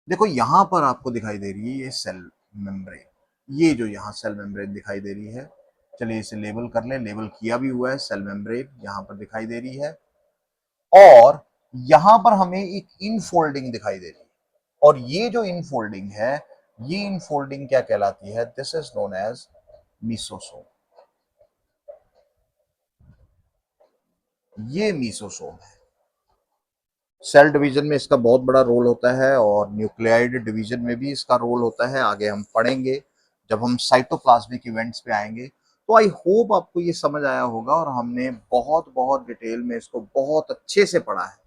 देखो यहां पर आपको दिखाई दे रही है ये सेल मेम्ब्रेन, ये जो यहाँ सेल मेम्ब्रेन दिखाई दे रही है, चलिए इसे लेबल कर लें, लेबल किया भी हुआ है, सेल मेम्ब्रेन यहां पर दिखाई दे रही है, और यहां पर हमें एक इनफोल्डिंग दिखाई दे रही है, और ये जो इनफोल्डिंग है, ये इनफोल्डिंग क्या कहलाती है, this is known as mesosome, ये मीसोसोम है। सेल डिवीजन में इसका बहुत बड़ा रोल होता है, और न्यूक्लियाइड डिवीजन में भी इसका रोल होता है, आगे हम पढ़ेंगे जब हम साइटोप्लाज्मिक इवेंट्स पे आएंगे। तो आई होप आपको ये समझ आया होगा और हमने बहुत बहुत डिटेल में इसको बहुत अच्छे से पढ़ा है,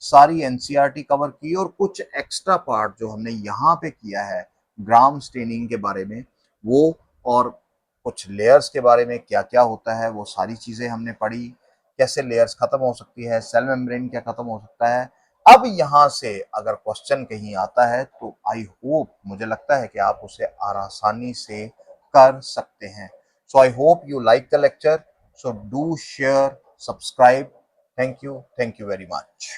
सारी एनसीईआरटी कवर की और कुछ एक्स्ट्रा पार्ट जो हमने यहाँ पे किया है ग्राम स्टेनिंग के बारे में वो, और कुछ लेयर्स के बारे में क्या क्या होता है वो सारी चीज़ें हमने पढ़ी, कैसे लेयर्स खत्म हो सकती है, सेल मेम्ब्रेन क्या खत्म हो सकता है। अब यहाँ से अगर क्वेश्चन कहीं आता है तो आई होप, मुझे लगता है कि आप उसे आसानी से कर सकते हैं। So I hope you like the lecture, so do share, subscribe. Thank you very much.